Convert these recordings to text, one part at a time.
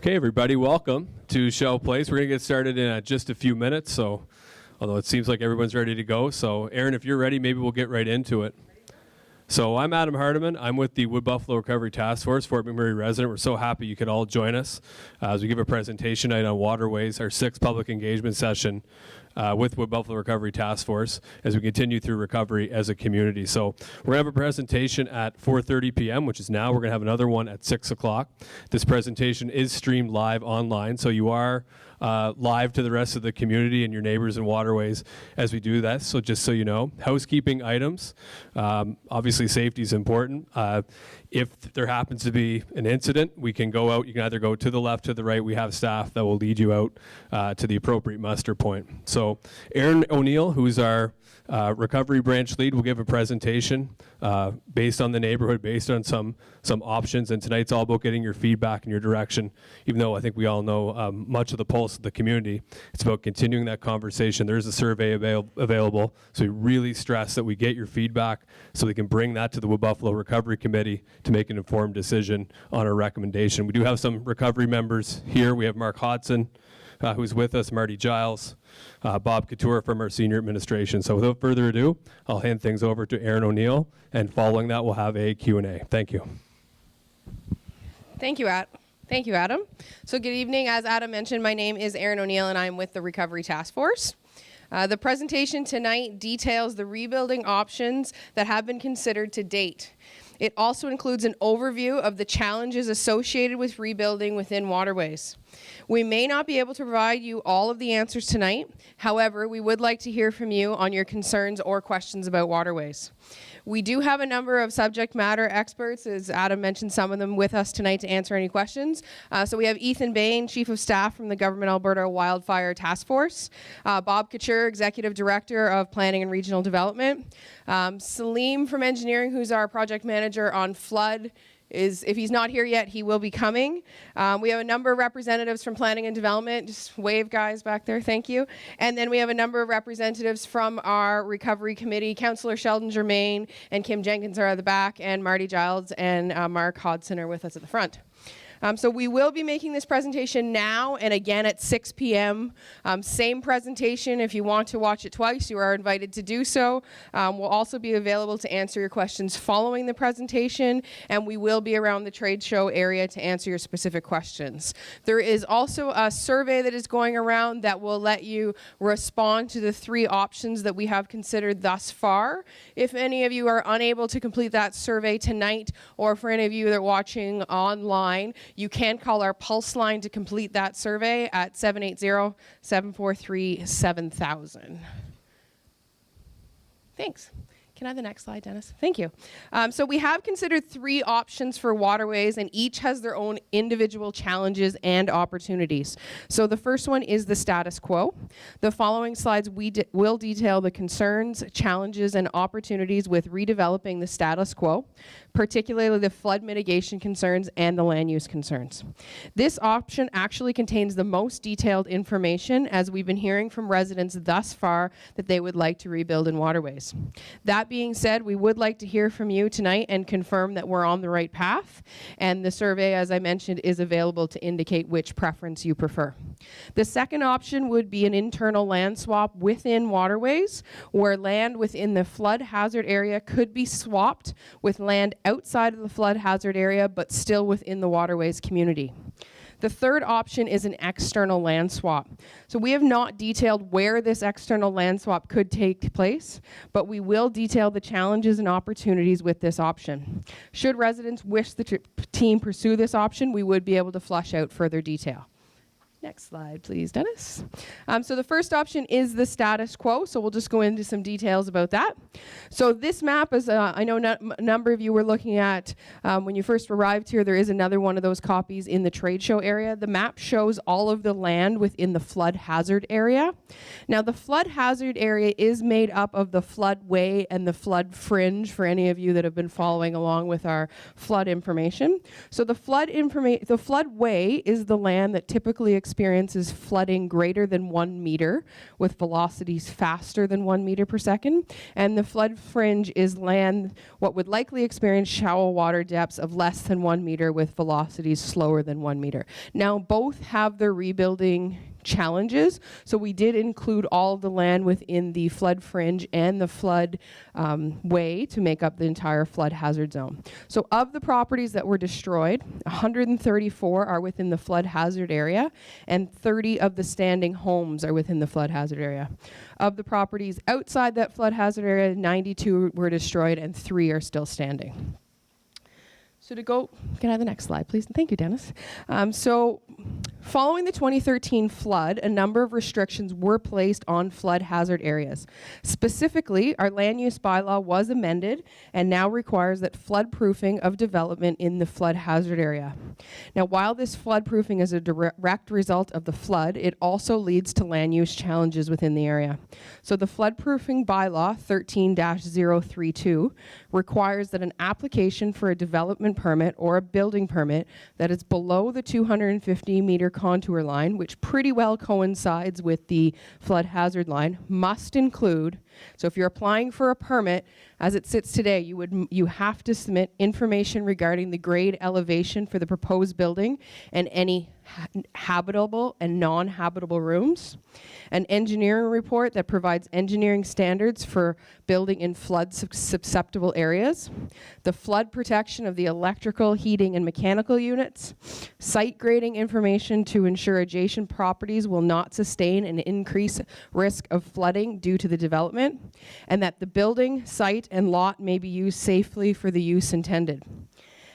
Okay, everybody, welcome to Shell Place. We're going to get started in just a few minutes, so although it seems like everyone's ready to go. So, Aaron, if you're ready, maybe we'll get right into it. So I'm Adam Hardiman. I'm with the Wood Buffalo Recovery Task Force, Fort McMurray resident. We're so happy you could all join us as we give a presentation tonight on Waterways, our 6th public engagement session with Wood Buffalo Recovery Task Force as we continue through recovery as a community. So we're going to have a presentation at 4:30 p.m., which is now. We're going to have another one at 6 o'clock. This presentation is streamed live online, so you are live to the rest of the community and your neighbors and Waterways as we do that. So just so you know, housekeeping items. Obviously, safety is important. If there happens to be an incident, we can go out. You can either go to the left, to the right. We have staff that will lead you out to the appropriate muster point. So Aaron O'Neill, who's our recovery branch lead, will give a presentation based on the neighborhood, based on some options. And tonight's all about getting your feedback and your direction. Even though I think we all know much of the pulse of the community, it's about continuing that conversation. There's a survey available, so we really stress that we get your feedback so we can bring that to the Wood Buffalo Recovery Committee to make an informed decision on our recommendation. We do have some recovery members here. We have Mark Hodson, who's with us, Marty Giles, Bob Couture from our senior administration. So without further ado, I'll hand things over to Aaron O'Neill, and following that, we'll have a Q&A. Thank you. Thank you, Adam. So good evening. As Adam mentioned, my name is Aaron O'Neill, and I'm with the Recovery Task Force. The presentation tonight details the rebuilding options that have been considered to date. It also includes an overview of the challenges associated with rebuilding within Waterways. We may not be able to provide you all of the answers tonight. However, we would like to hear from you on your concerns or questions about Waterways. We do have a number of subject matter experts, as Adam mentioned, some of them with us tonight to answer any questions. So we have Ethan Bain, Chief of Staff from the Government Alberta Wildfire Task Force, Bob Couture, Executive Director of Planning and Regional Development, Salim from Engineering, who's our Project Manager on Flood. If he's not here yet, he will be coming. We have a number of representatives from Planning and Development. Just wave, guys, back there. Thank you. And then we have a number of representatives from our Recovery Committee. Councillor Sheldon Germain and Kim Jenkins are at the back, and Marty Giles and Mark Hodson are with us at the front. So we will be making this presentation now and again at 6 p.m. Same presentation. If you want to watch it twice, you are invited to do so. We'll also be available to answer your questions following the presentation, and we will be around the trade show area to answer your specific questions. There is also a survey that is going around that will let you respond to the 3 options that we have considered thus far. If any of you are unable to complete that survey tonight, or for any of you that are watching online, you can call our Pulse line to complete that survey at 780-743-7000. Thanks. Can I have the next slide, Dennis? Thank you. So we have considered 3 options for Waterways, and each has their own individual challenges and opportunities. So the first one is the status quo. The following slides will detail the concerns, challenges, and opportunities with redeveloping the status quo, particularly the flood mitigation concerns and the land use concerns. This option actually contains the most detailed information, as we've been hearing from residents thus far that they would like to rebuild in Waterways. That being said, we would like to hear from you tonight and confirm that we're on the right path, and the survey, as I mentioned, is available to indicate which preference you prefer. The second option would be an internal land swap within Waterways, where land within the flood hazard area could be swapped with land outside of the flood hazard area, but still within the Waterways community. The third option is an external land swap. So we have not detailed where this external land swap could take place, but we will detail the challenges and opportunities with this option. Should residents wish the team pursue this option, we would be able to flesh out further detail. Next slide, please, Dennis. So the first option is the status quo, so we'll just go into some details about that. So this map is, I know a number of you were looking at when you first arrived here. There is another one of those copies in the trade show area. The map shows all of the land within the flood hazard area. Now, the flood hazard area is made up of the floodway and the flood fringe, for any of you that have been following along with our flood information. So the floodway is the land that typically experiences experiences flooding greater than 1 meter with velocities faster than 1 meter per second. And the flood fringe is land what would likely experience shallow water depths of less than 1 meter with velocities slower than 1 meter. Now, both have their rebuilding challenges. So we did include all of the land within the flood fringe and the flood way to make up the entire flood hazard zone. So of the properties that were destroyed, 134 are within the flood hazard area, and 30 of the standing homes are within the flood hazard area. Of the properties outside that flood hazard area, 92 were destroyed and 3 are still standing. So can I have the next slide, please? Thank you, Dennis. So following the 2013 flood, a number of restrictions were placed on flood hazard areas. Specifically, our land use bylaw was amended and now requires that flood proofing of development in the flood hazard area. Now, while this flood proofing is a direct result of the flood, it also leads to land use challenges within the area. So the flood proofing bylaw 13-032 requires that an application for a development permit or a building permit that is below the 250 meter contour line, which pretty well coincides with the flood hazard line, must include, so if you're applying for a permit, as it sits today, you have to submit information regarding the grade elevation for the proposed building and any habitable and non-habitable rooms, an engineering report that provides engineering standards for building in flood susceptible areas, the flood protection of the electrical, heating, and mechanical units, site grading information to ensure adjacent properties will not sustain an increased risk of flooding due to the development, and that the building, site, and lot may be used safely for the use intended.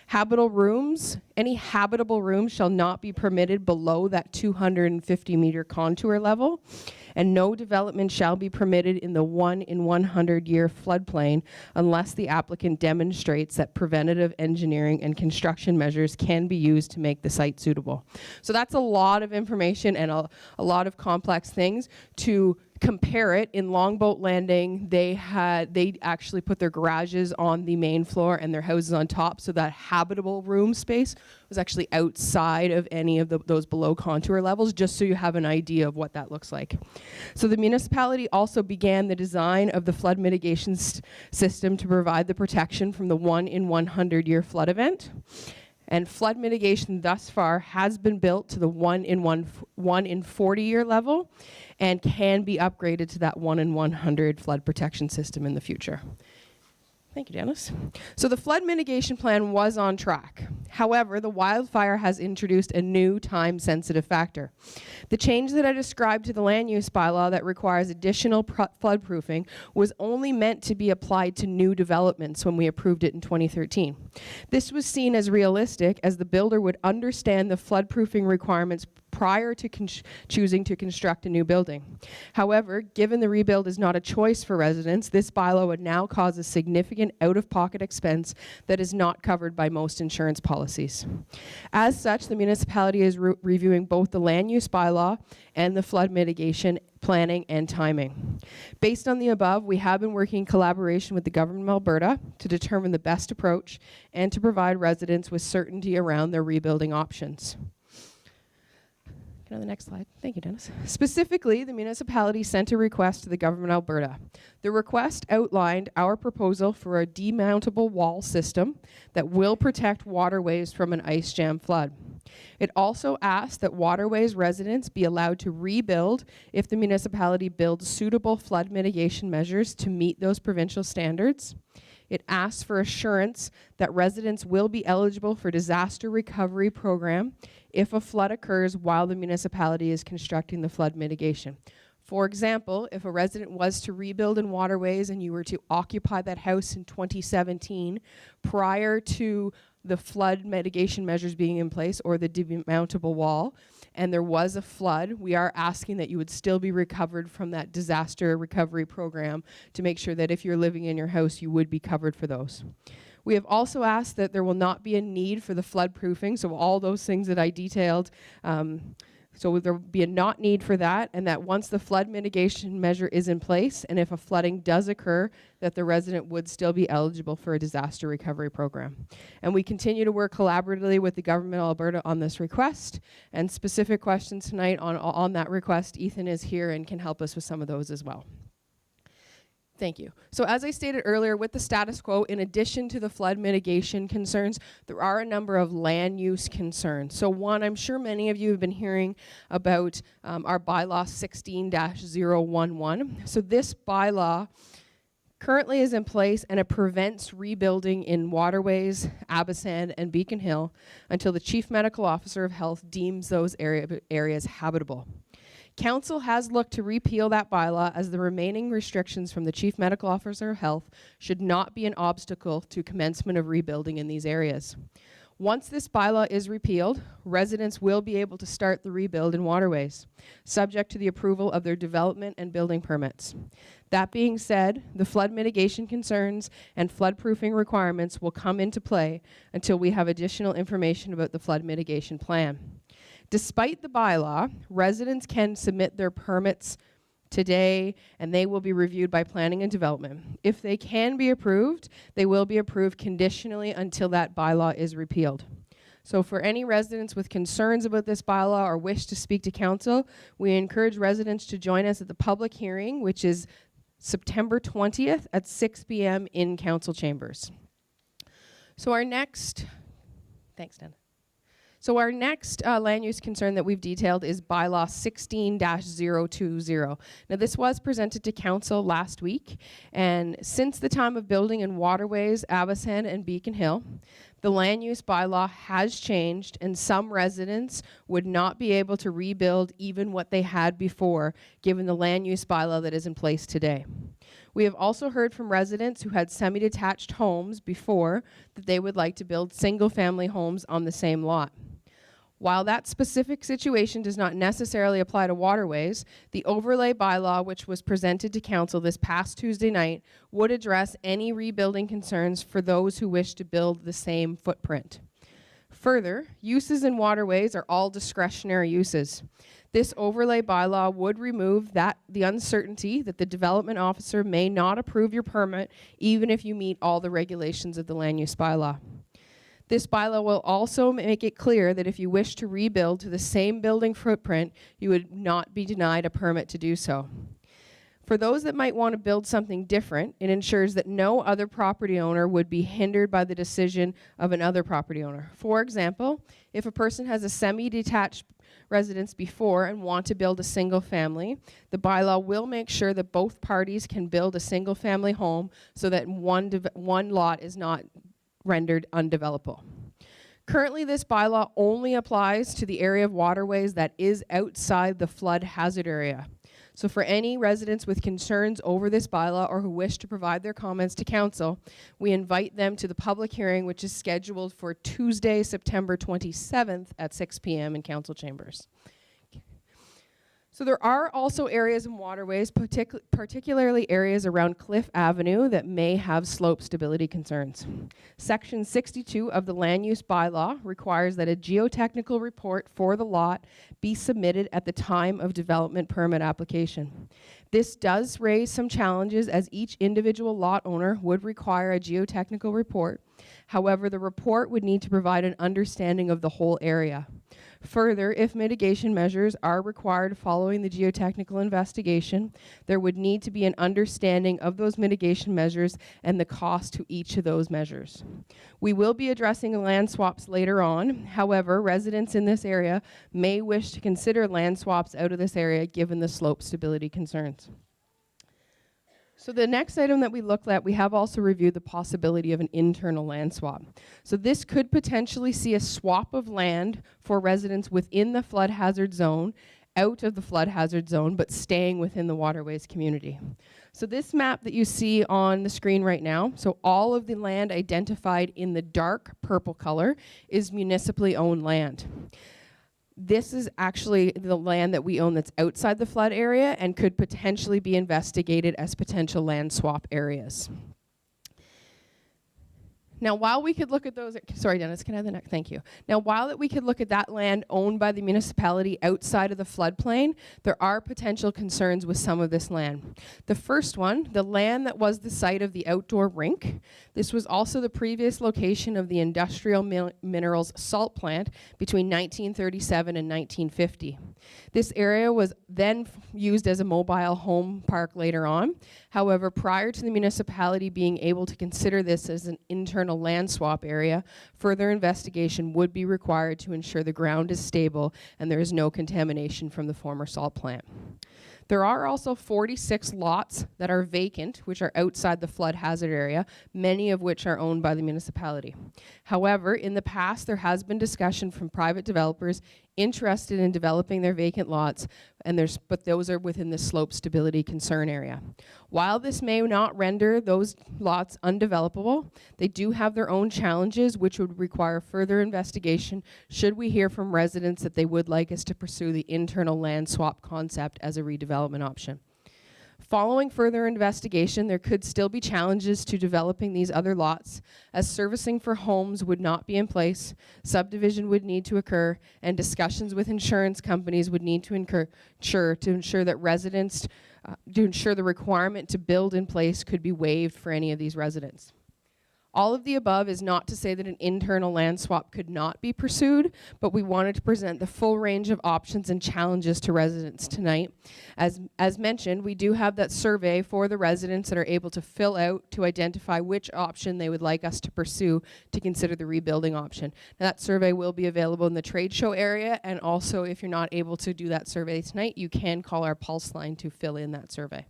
Habitable rooms, any habitable rooms shall not be permitted below that 250 meter contour level, and no development shall be permitted in the 1 in 100 year floodplain unless the applicant demonstrates that preventative engineering and construction measures can be used to make the site suitable. So that's a lot of information and a lot of complex things. To compare it, in Longboat Landing, they actually put their garages on the main floor and their houses on top, so that habitable room space was actually outside of any of those below contour levels, just so you have an idea of what that looks like. So the municipality also began the design of the flood mitigation system to provide the protection from the 1 in 100 year flood event. And flood mitigation thus far has been built to the 1 in 40 year level and can be upgraded to that 1 in 100 flood protection system in the future. Thank you, Dennis. So the flood mitigation plan was on track. However, the wildfire has introduced a new time-sensitive factor. The change that I described to the land use bylaw that requires additional flood proofing was only meant to be applied to new developments when we approved it in 2013. This was seen as realistic, as the builder would understand the flood proofing requirements prior to choosing to construct a new building. However, given the rebuild is not a choice for residents, this bylaw would now cause a significant out-of-pocket expense that is not covered by most insurance policies. As such, the municipality is reviewing both the land use bylaw and the flood mitigation planning and timing. Based on the above, we have been working in collaboration with the government of Alberta to determine the best approach and to provide residents with certainty around their rebuilding options. On the next slide. Thank you, Dennis. Specifically, the municipality sent a request to the government of Alberta. The request outlined our proposal for a demountable wall system that will protect Waterways from an ice jam flood. It also asked that Waterways residents be allowed to rebuild if the municipality builds suitable flood mitigation measures to meet those provincial standards. It asks for assurance that residents will be eligible for disaster recovery program if a flood occurs while the municipality is constructing the flood mitigation. For example, if a resident was to rebuild in Waterways and you were to occupy that house in 2017 prior to the flood mitigation measures being in place or the demountable wall, and there was a flood, we are asking that you would still be recovered from that disaster recovery program to make sure that if you're living in your house, you would be covered for those. We have also asked that there will not be a need for the flood proofing, so all those things that I detailed So there would be a not need for that, and that once the flood mitigation measure is in place, and if a flooding does occur, that the resident would still be eligible for a disaster recovery program. And we continue to work collaboratively with the Government of Alberta on this request, and specific questions tonight on that request. Ethan is here and can help us with some of those as well. Thank you. So as I stated earlier, with the status quo, in addition to the flood mitigation concerns, there are a number of land use concerns. So one, I'm sure many of you have been hearing about our bylaw 16-011. So this bylaw currently is in place, and it prevents rebuilding in Waterways, Abasand, and Beacon Hill until the Chief Medical Officer of Health deems those areas habitable. Council has looked to repeal that bylaw, as the remaining restrictions from the Chief Medical Officer of Health should not be an obstacle to commencement of rebuilding in these areas. Once this bylaw is repealed, residents will be able to start the rebuild in Waterways, subject to the approval of their development and building permits. That being said, the flood mitigation concerns and floodproofing requirements will come into play until we have additional information about the flood mitigation plan. Despite the bylaw, residents can submit their permits today, and they will be reviewed by Planning and Development. If they can be approved, they will be approved conditionally until that bylaw is repealed. So for any residents with concerns about this bylaw or wish to speak to council, we encourage residents to join us at the public hearing, which is September 20th at 6 p.m. in council chambers. So our next, thanks, Dan. So our next land use concern that we've detailed is bylaw 16-020. Now this was presented to council last week, and since the time of building in Waterways, Abasand, and Beacon Hill, the land use bylaw has changed, and some residents would not be able to rebuild even what they had before, given the land use bylaw that is in place today. We have also heard from residents who had semi-detached homes before that they would like to build single-family homes on the same lot. While that specific situation does not necessarily apply to Waterways, the overlay bylaw, which was presented to council this past Tuesday night, would address any rebuilding concerns for those who wish to build the same footprint. Further, uses in Waterways are all discretionary uses. This overlay bylaw would remove the uncertainty that the development officer may not approve your permit even if you meet all the regulations of the land use bylaw. This bylaw will also make it clear that if you wish to rebuild to the same building footprint, you would not be denied a permit to do so. For those that might want to build something different, it ensures that no other property owner would be hindered by the decision of another property owner. For example, if a person has a semi-detached residence before and want to build a single family, the bylaw will make sure that both parties can build a single family home so that one lot is not rendered undevelopable. Currently, this bylaw only applies to the area of Waterways that is outside the flood hazard area. So for any residents with concerns over this bylaw or who wish to provide their comments to council, we invite them to the public hearing, which is scheduled for Tuesday, September 27th at 6 p.m. in council chambers. So there are also areas in Waterways, particularly areas around Cliff Avenue, that may have slope stability concerns. Section 62 of the land use bylaw requires that a geotechnical report for the lot be submitted at the time of development permit application. This does raise some challenges, as each individual lot owner would require a geotechnical report. However, the report would need to provide an understanding of the whole area. Further, if mitigation measures are required following the geotechnical investigation, there would need to be an understanding of those mitigation measures and the cost to each of those measures. We will be addressing land swaps later on. However, residents in this area may wish to consider land swaps out of this area given the slope stability concerns. So the next item that we looked at, we have also reviewed the possibility of an internal land swap. So this could potentially see a swap of land for residents within the flood hazard zone, out of the flood hazard zone, but staying within the Waterways community. So this map that you see on the screen right now, so all of the land identified in the dark purple color is municipally owned land. This is actually the land that we own that's outside the flood area and could potentially be investigated as potential land swap areas. Now, while we could look at those, sorry, Dennis, can I have the next? Thank you. Now, while we could look at that land owned by the municipality outside of the floodplain, there are potential concerns with some of this land. The first one, the land that was the site of the outdoor rink. This was also the previous location of the industrial minerals salt plant between 1937 and 1950. This area was then used as a mobile home park later on. However, prior to the municipality being able to consider this as an internal land swap area, further investigation would be required to ensure the ground is stable and there is no contamination from the former salt plant. There are also 46 lots that are vacant, which are outside the flood hazard area, many of which are owned by the municipality. However, in the past, there has been discussion from private developers interested in developing their vacant lots, but those are within the slope stability concern area. While this may not render those lots undevelopable, they do have their own challenges, which would require further investigation should we hear from residents that they would like us to pursue the internal land swap concept as a redevelopment option. Following further investigation, there could still be challenges to developing these other lots, as servicing for homes would not be in place, subdivision would need to occur, and discussions with insurance companies would need to ensure that residents, to ensure the requirement to build in place could be waived for any of these residents. All of the above is not to say that an internal land swap could not be pursued, but we wanted to present the full range of options and challenges to residents tonight. As mentioned, we do have that survey for the residents that are able to fill out to identify which option they would like us to pursue to consider the rebuilding option. Now, that survey will be available in the trade show area, and also if you're not able to do that survey tonight, you can call our pulse line to fill in that survey.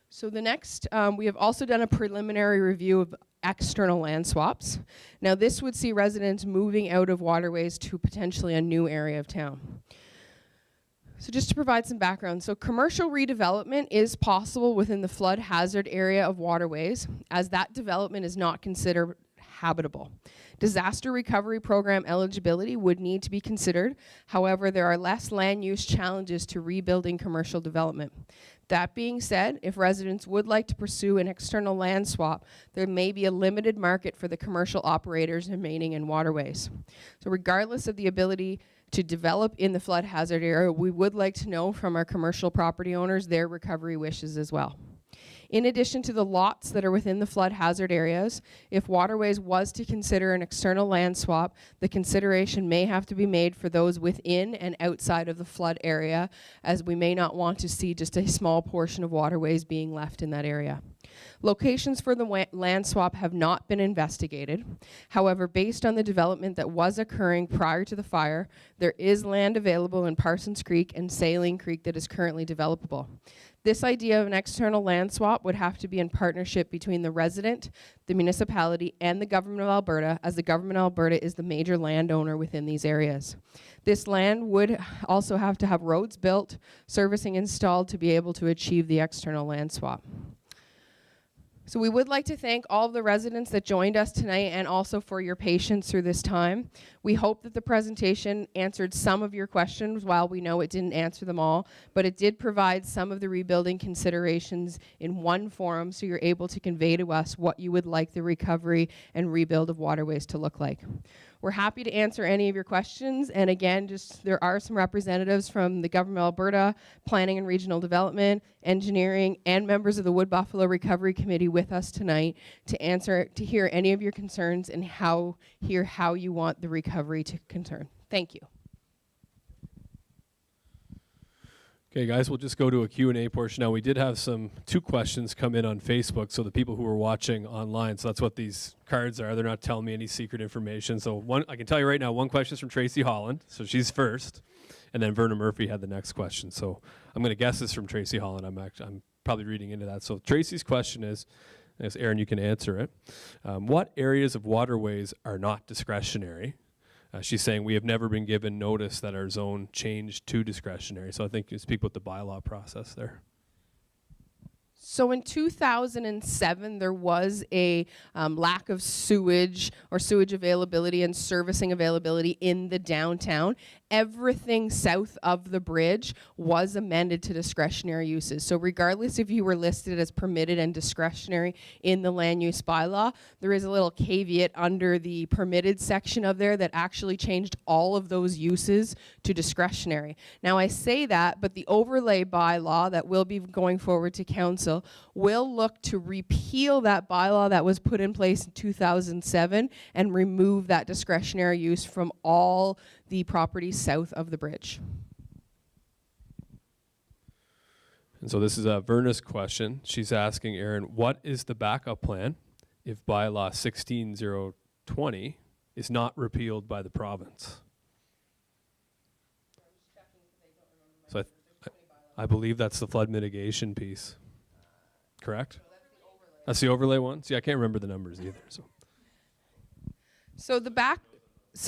So the next, we have also done a preliminary review of external land swaps. Now this would see residents moving out of Waterways to potentially a new area of town. So just to provide some background, so commercial redevelopment is possible within the flood hazard area of Waterways, as that development is not considered habitable. Disaster recovery program eligibility would need to be considered. However, there are less land use challenges to rebuilding commercial development. That being said, if residents would like to pursue an external land swap, there may be a limited market for the commercial operators remaining in Waterways. So regardless of the ability to develop in the flood hazard area, we would like to know from our commercial property owners their recovery wishes as well. In addition to the lots that are within the flood hazard areas, if Waterways was to consider an external land swap, the consideration may have to be made for those within and outside of the flood area, as we may not want to see just a small portion of Waterways being left in that area. Locations for the land swap have not been investigated. However, based on the development that was occurring prior to the fire, there is land available in Parsons Creek and Saline Creek that is currently developable. This idea of an external land swap would have to be in partnership between the resident, the municipality, and the government of Alberta, as the government of Alberta is the major landowner within these areas. This land would also have to have roads built, servicing installed to be able to achieve the external land swap. So we would like to thank all of the residents that joined us tonight and also for your patience through this time. We hope that the presentation answered some of your questions, while we know it didn't answer them all, but it did provide some of the rebuilding considerations in one forum, so you're able to convey to us what you would like the recovery and rebuild of Waterways to look like. We're happy to answer any of your questions, and again, there are some representatives from the Government of Alberta, Planning and Regional Development, Engineering, and members of the Wood Buffalo Recovery Committee with us tonight to hear any of your concerns and hear how you want the recovery to concern. Thank you. Okay, guys, we'll just go to a Q&A portion now. We did have two questions come in on Facebook, so the people who are watching online, so that's what these cards are. They're not telling me any secret information. So I can tell you right now, one question is from Tracy Holland, so she's first, and then Verna Murphy had the next question. So I'm going to guess this from Tracy Holland. I'm probably reading into that. So Tracy's question is, I guess, Aaron, you can answer it. What areas of Waterways are not discretionary? She's saying we have never been given notice that our zone changed to discretionary. So I think you speak about the bylaw process there. So in 2007, there was a lack of sewage or sewage availability and servicing availability in the downtown. Everything south of the bridge was amended to discretionary uses. So regardless if you were listed as permitted and discretionary in the land use bylaw, there is a little caveat under the permitted section of there that actually changed all of those uses to discretionary. Now I say that, but the overlay bylaw that will be going forward to council will look to repeal that bylaw that was put in place in 2007 and remove that discretionary use from all the properties south of the bridge. And so this is Verna's question. She's asking Aaron, what is the backup plan if bylaw 16020 is not repealed by the province? So I believe that's the flood mitigation piece. Correct? That's the overlay one? See, I can't remember the numbers either. So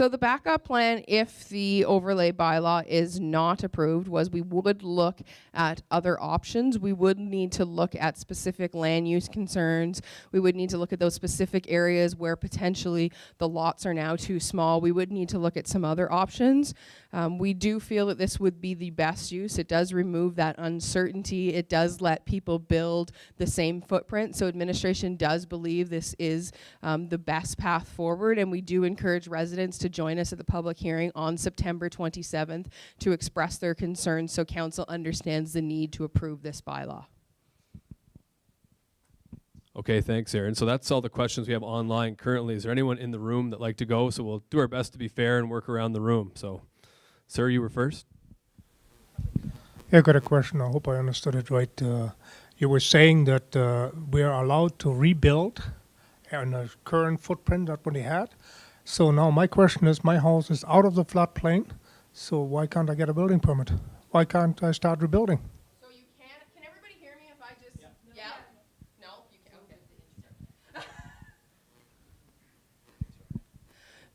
the backup plan, if the overlay bylaw is not approved, was we would look at other options. We would need to look at specific land use concerns. We would need to look at those specific areas where potentially the lots are now too small. We would need to look at some other options. We do feel that this would be the best use. It does remove that uncertainty. It does let people build the same footprint. So administration does believe this is the best path forward, and we do encourage residents to join us at the public hearing on September 27th to express their concerns so council understands the need to approve this bylaw. Okay, thanks, Aaron. So that's all the questions we have online currently. Is there anyone in the room that'd like to go? So we'll do our best to be fair and work around the room. So, sir, you were first. Yeah, I got a question. I hope I understood it right. You were saying that we are allowed to rebuild on the current footprint that we had. So now my question is, my house is out of the floodplain, so why can't I get a building permit? Why can't I start rebuilding? So you can everybody hear me if I just, yeah? No, you can, okay.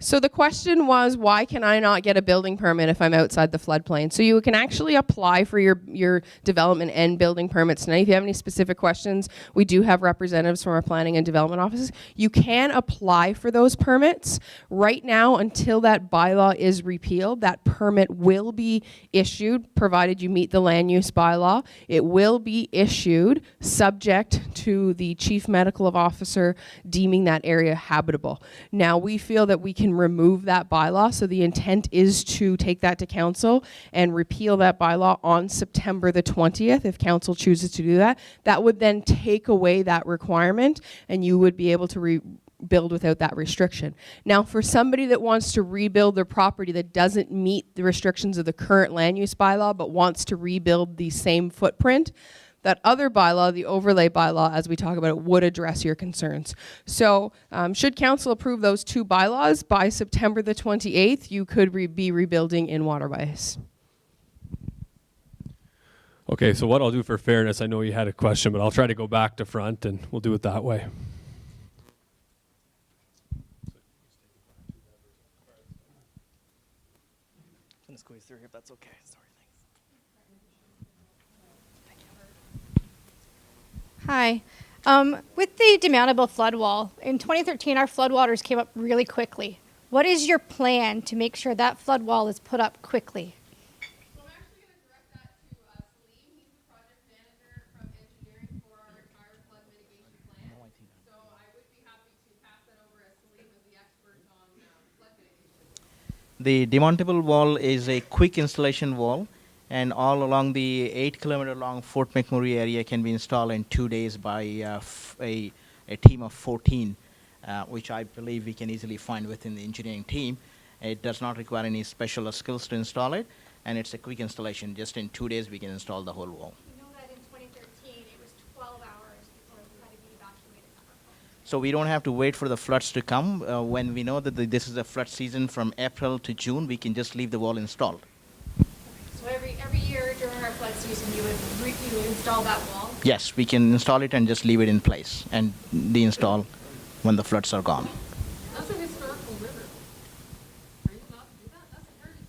So the question was, why can I not get a building permit if I'm outside the floodplain? So you can actually apply for your development and building permits tonight. If you have any specific questions, we do have representatives from our planning and development offices. You can apply for those permits. Right now, until that bylaw is repealed, that permit will be issued, provided you meet the land use bylaw. It will be issued subject to the chief medical officer deeming that area habitable. Now, we feel that we can remove that bylaw, so the intent is to take that to council and repeal that bylaw on September the 20th if council chooses to do that. That would then take away that requirement and you would be able to rebuild without that restriction. Now, for somebody that wants to rebuild their property that doesn't meet the restrictions of the current land use bylaw but wants to rebuild the same footprint, that other bylaw, the overlay bylaw, as we talk about it, would address your concerns. So should council approve those two bylaws by September the 28th, you could be rebuilding in Waterways. Okay, so what I'll do for fairness, I know you had a question, but I'll try to go back to front and we'll do it that way. I'm gonna squeeze through here if that's okay. Sorry, Hi. With the demountable flood wall, in 2013, our floodwaters came up really quickly. What is your plan to make sure that flood wall is put up quickly? So I'm actually going to direct that to Salim. He's the project manager from engineering for our entire flood mitigation plan. So I would be happy to pass that over as Salim is the expert on flood mitigation. The demountable wall is a quick installation wall, and all along the 8-kilometer long Fort McMurray area can be installed in 2 days by a team of 14, which I believe we can easily find within the engineering team. It does not require any special skills to install it, and it's a quick installation. Just in 2 days we can install the whole wall. We know that in 2013, it was 12 hours before we had to be evacuated. So we don't have to wait for the floods to come. When we know that this is a flood season from April to June, we can just leave the wall installed. So every year during our flood season, you would install that wall? Yes, we can install it and just leave it in place and deinstall when the floods are gone. That's a historical river. Are you allowed to do that? That's a heritage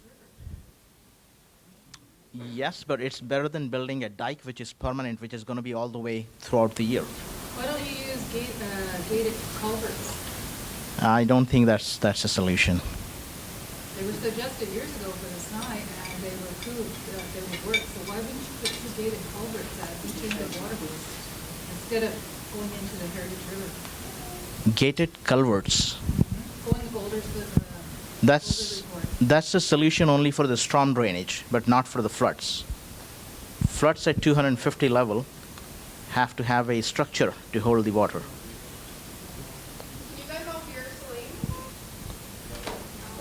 river. Yes, but it's better than building a dike which is permanent, which is going to be all the way throughout the year. Why don't you use gated culverts? I don't think that's a solution. They were suggested years ago for the sign, and they were approved that they would work. So why wouldn't you put 2 gated culverts at each end of Waterways instead of going into the Heritage River? Gated culverts. Going boulders with the That's boulder report. that's a solution only for the storm drainage, but not for the floods. Floods at 250 level have to have a structure to hold the water. Can you guys all hear Celine?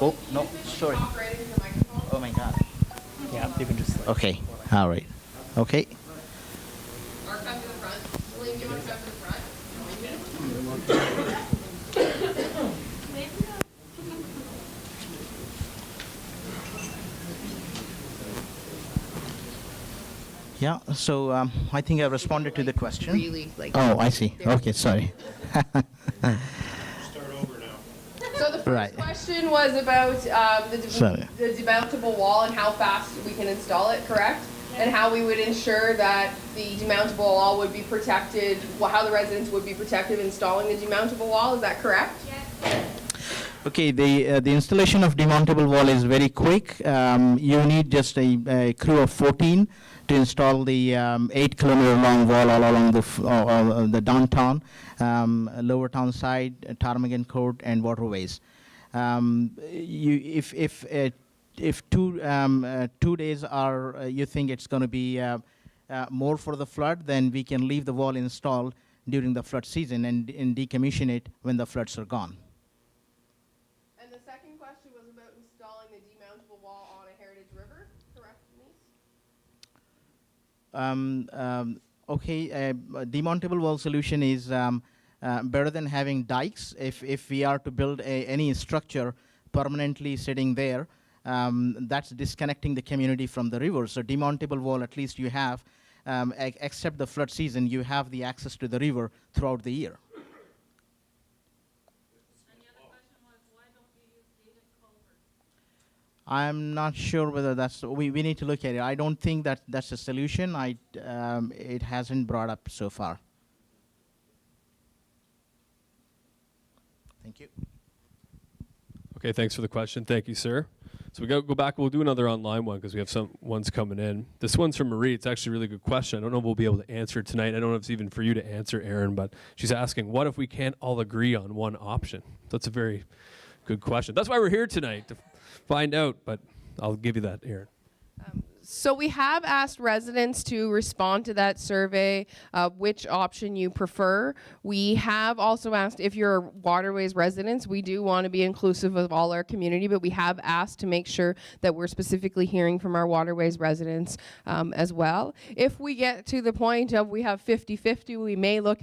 Oh, no, sorry. Talk right into the microphone. Oh my God. Yeah, you can just. Okay, all right. Okay. Or come to the front. Celine, do you want to come to the front? Yeah, so I think I responded to the question. Really, like. Oh, I see. Okay, sorry. So the first Right. question was about Sorry. the demountable wall and how fast we can install it, correct? And how we would ensure that the demountable wall would be protected, how the residents would be protected installing the demountable wall, is that correct? Okay, the installation of demountable wall is very quick. You need just a crew of 14 to install the 8-kilometer long wall all along the downtown, lower town side, Ptarmigan Court, and Waterways. If 2 days are you think it's going to be more for the flood, then we can leave the wall installed during the flood season and decommission it when the floods are gone. And the second question was about installing the demountable wall on a heritage river, correct, Denise? Okay, a demountable wall solution is better than having dikes. If we are to build any structure permanently sitting there, that's disconnecting the community from the river. So demountable wall, at least you have, except the flood season, you have the access to the river throughout the year. And the other question was, why don't you use gated culverts? I'm not sure whether that's, we need to look at it. I don't think that that's a solution. It hasn't brought up so far. Thank you. Okay, thanks for the question. Thank you, sir. So we go back. We'll do another online one because we have some ones coming in. This one's from Marie. It's actually a really good question. I don't know if we'll be able to answer it tonight. I don't know if it's even for you to answer, Aaron, but she's asking, what if we can't all agree on one option? That's a very good question. That's why we're here tonight, to find out, but I'll give you that, Aaron. So we have asked residents to respond to that survey, which option you prefer. We have also asked if you're Waterways residents, we do want to be inclusive of all our community, but we have asked to make sure that we're specifically hearing from our Waterways residents as well. If we get to the point of we have 50-50, we may look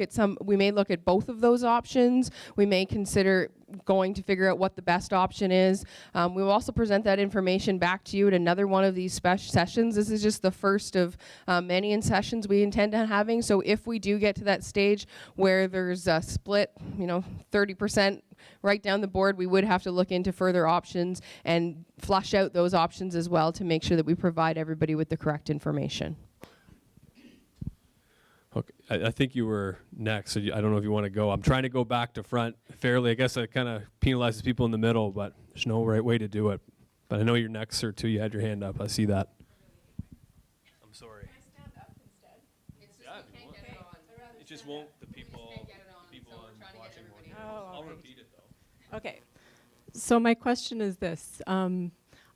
at both of those options. We may consider going to figure out what the best option is. We will also present that information back to you at another one of these sessions. This is just the first of many sessions we intend on having. So if we do get to that stage where there's a split, 30% right down the board, we would have to look into further options and flush out those options as well to make sure that we provide everybody with the correct information. Okay, I think you were next, so I don't know if you want to go. I'm trying to go back to front fairly. I guess that kind of penalizes people in the middle, but there's no right way to do it. But I know you're next, sir, too. You had your hand up. I see that. I'm sorry. Can I stand up instead? It's just Yeah, we if you can't get it on. It just won't, the people, can't get it on, people so we're on trying to get watching won't everybody hear. on. Oh, I'll okay. repeat it, though. Okay. So my question is this.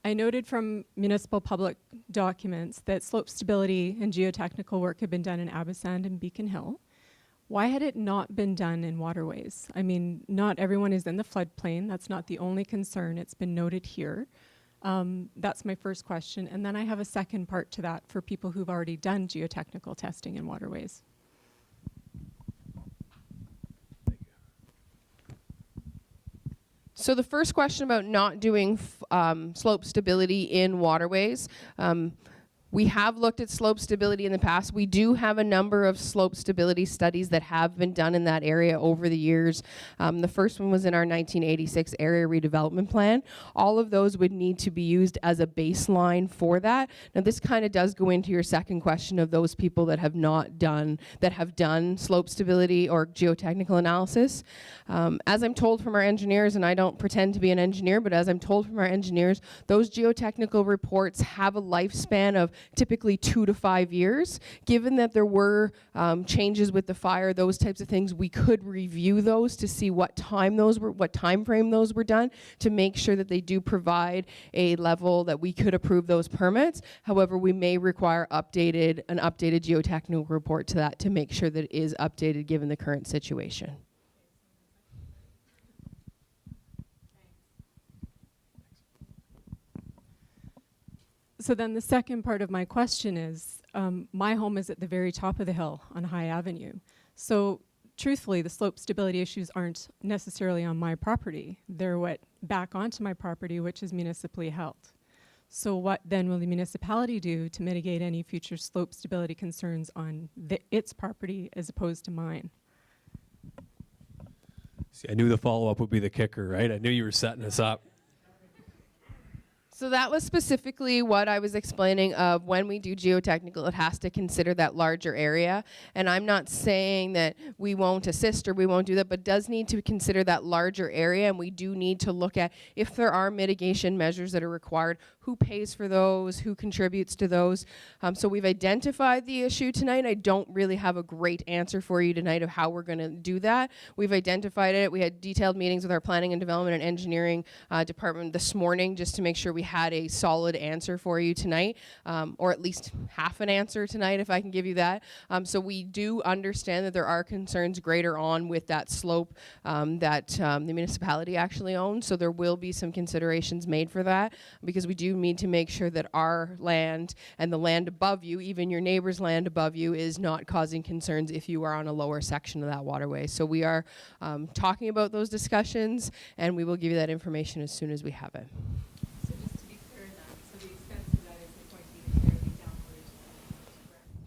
I noted from municipal public documents that slope stability and geotechnical work had been done in Abasand and Beacon Hill. Why had it not been done in Waterways? I mean, not everyone is in the floodplain. That's not the only concern. It's been noted here. That's my first question. And then I have a second part to that for people who've already done geotechnical testing in Waterways. So the first question about not doing slope stability in waterways, We have looked at slope stability in the past. We do have a number of slope stability studies that have been done in that area over the years. The first one was in our 1986 area redevelopment plan. All of those would need to be used as a baseline for that. Now this kind of does go into your second question of those people that have done slope stability or geotechnical analysis. As I'm told from our engineers, and I don't pretend to be an engineer, but as I'm told from our engineers, those geotechnical reports have a lifespan of typically 2 to 5 years. Given that there were changes with the fire, those types of things, we could review those to see what time frame those were done, to make sure that they do provide a level that we could approve those permits. However, we may require an updated geotechnical report to that to make sure that it is updated given the current situation. So then the second part of my question is, my home is at the very top of the hill on High Avenue. So truthfully, the slope stability issues aren't necessarily on my property. They're back onto my property, which is municipally held. So what then will the municipality do to mitigate any future slope stability concerns on its property as opposed to mine? See, I knew the follow-up would be the kicker, right? I knew you were setting us up. So that was specifically what I was explaining of when we do geotechnical, it has to consider that larger area. And I'm not saying that we won't assist or we won't do that, but does need to consider that larger area. And we do need to look at if there are mitigation measures that are required, who pays for those, who contributes to those. So we've identified the issue tonight. I don't really have a great answer for you tonight of how we're going to do that. We've identified it. We had detailed meetings with our planning and development and engineering department this morning just to make sure we had a solid answer for you tonight, or at least half an answer tonight if I can give you that. So we do understand that there are concerns greater on with that slope that the municipality actually owns. So there will be some considerations made for that, because we do need to make sure that our land and the land above you, even your neighbor's land above you, is not causing concerns if you are on a lower section of that waterway. So we are talking about those discussions, and we will give you that information as soon as we have it. So just to be clear then, so the expense of that is going to be carried downwards.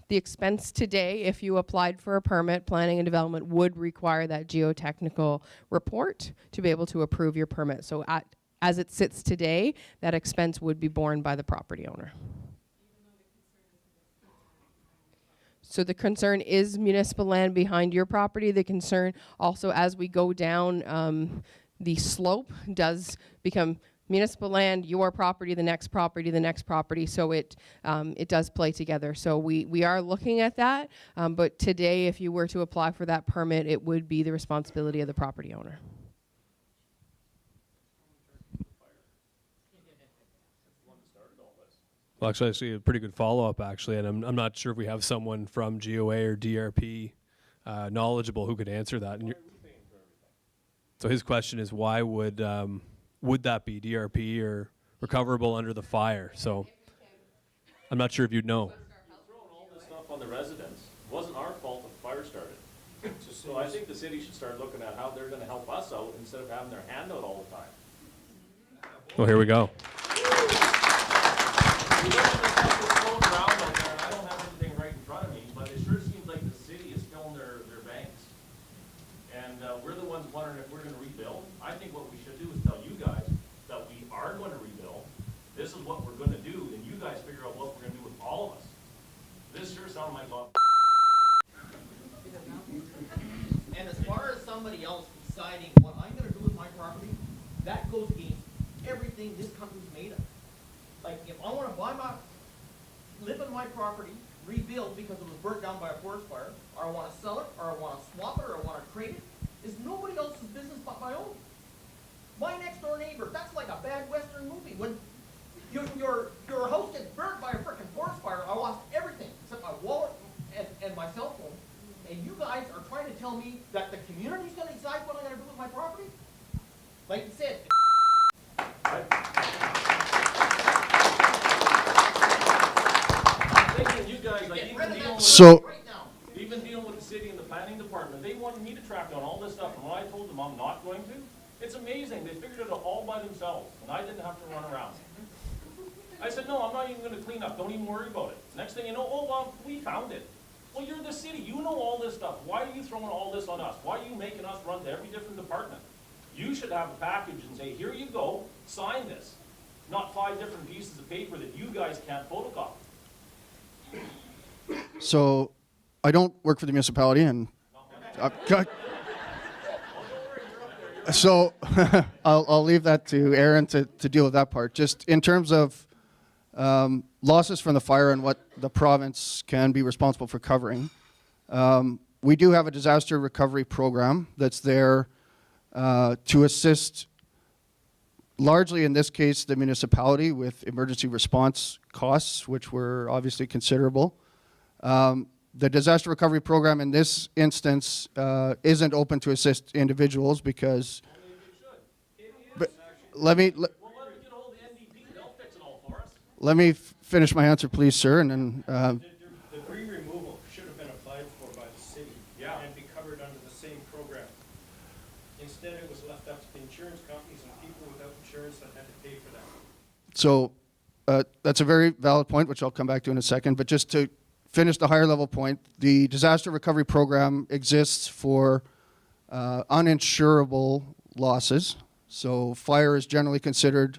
The expense today, if you applied for a permit, planning and development would require that geotechnical report to be able to approve your permit. So as it sits today, that expense would be borne by the property owner. So the concern is municipal land behind your property. The concern also, as we go down the slope, does become municipal land, your property, the next property, the next property. So it does play together. So we are looking at that. But today, if you were to apply for that permit, it would be the responsibility of the property owner. Well, actually, I see a pretty good follow-up, actually, and I'm not sure if we have someone from GOA or DRP knowledgeable who could answer that. And so his question is, why would that be DRP or recoverable under the fire? So I'm not sure if you'd know. Throwing all this stuff on the residents. It wasn't our fault that the fire started. So I think the city should start looking at how they're going to help us out instead of having their hand out all the time. Well, here we go. You look at the stuff that's floating around out there, and I don't have anything right in front of me, but it sure seems like the city is filling their banks. And we're the ones wondering if we're going to rebuild. I think what we should do is tell you guys that we are going to rebuild. This is what we're going to do, and you guys figure out what we're going to do with all of us. This sure sounds like a... And as far as somebody else deciding what I'm going to do with my property, that goes against everything this country's made of. Like, if I want to live in my property, rebuild because it was burnt down by a forest fire, or I want to sell it, or I want to swap it, or I want to trade it, is nobody else's business but my own. My next door neighbor, that's like a bad Western movie. When your house gets burnt by a frickin' forest fire, I lost everything except my wallet and my cell phone. And you guys are trying to tell me that the community's going to decide what I'm going to do with my property? Like you said, thinking you guys, like, even dealing with the city and the planning department, they wanted me to track down all this stuff, and when I told them I'm not going to, it's amazing. They figured it out all by themselves, and I didn't have to run around. I said, no, I'm not even gonna clean up, don't even worry about it. Next thing you know, oh, well, we found it. Well, you're the city, you know all this stuff. Why are you throwing all this on us? Why are you making us run to every different department? You should have a package and say, here you go, sign this. Not 5 different pieces of paper that you guys can't photocopy. So I don't work for the municipality, and so I'll leave that to Aaron to deal with that part. Just in terms of losses from the fire and what the province can be responsible for covering, we do have a disaster recovery program that's there to assist, largely in this case, the municipality with emergency response costs, which were obviously considerable. The disaster recovery program in this instance isn't open to assist individuals because. But let me finish my answer, please, sir, and then. The debris removal should have been applied for by the city and be covered under the same program. Instead, it was left up to the insurance companies and people without insurance that had to pay for that. So that's a very valid point, which I'll come back to in a second. But just to finish the higher level point, the disaster recovery program exists for uninsurable losses. So fire is generally considered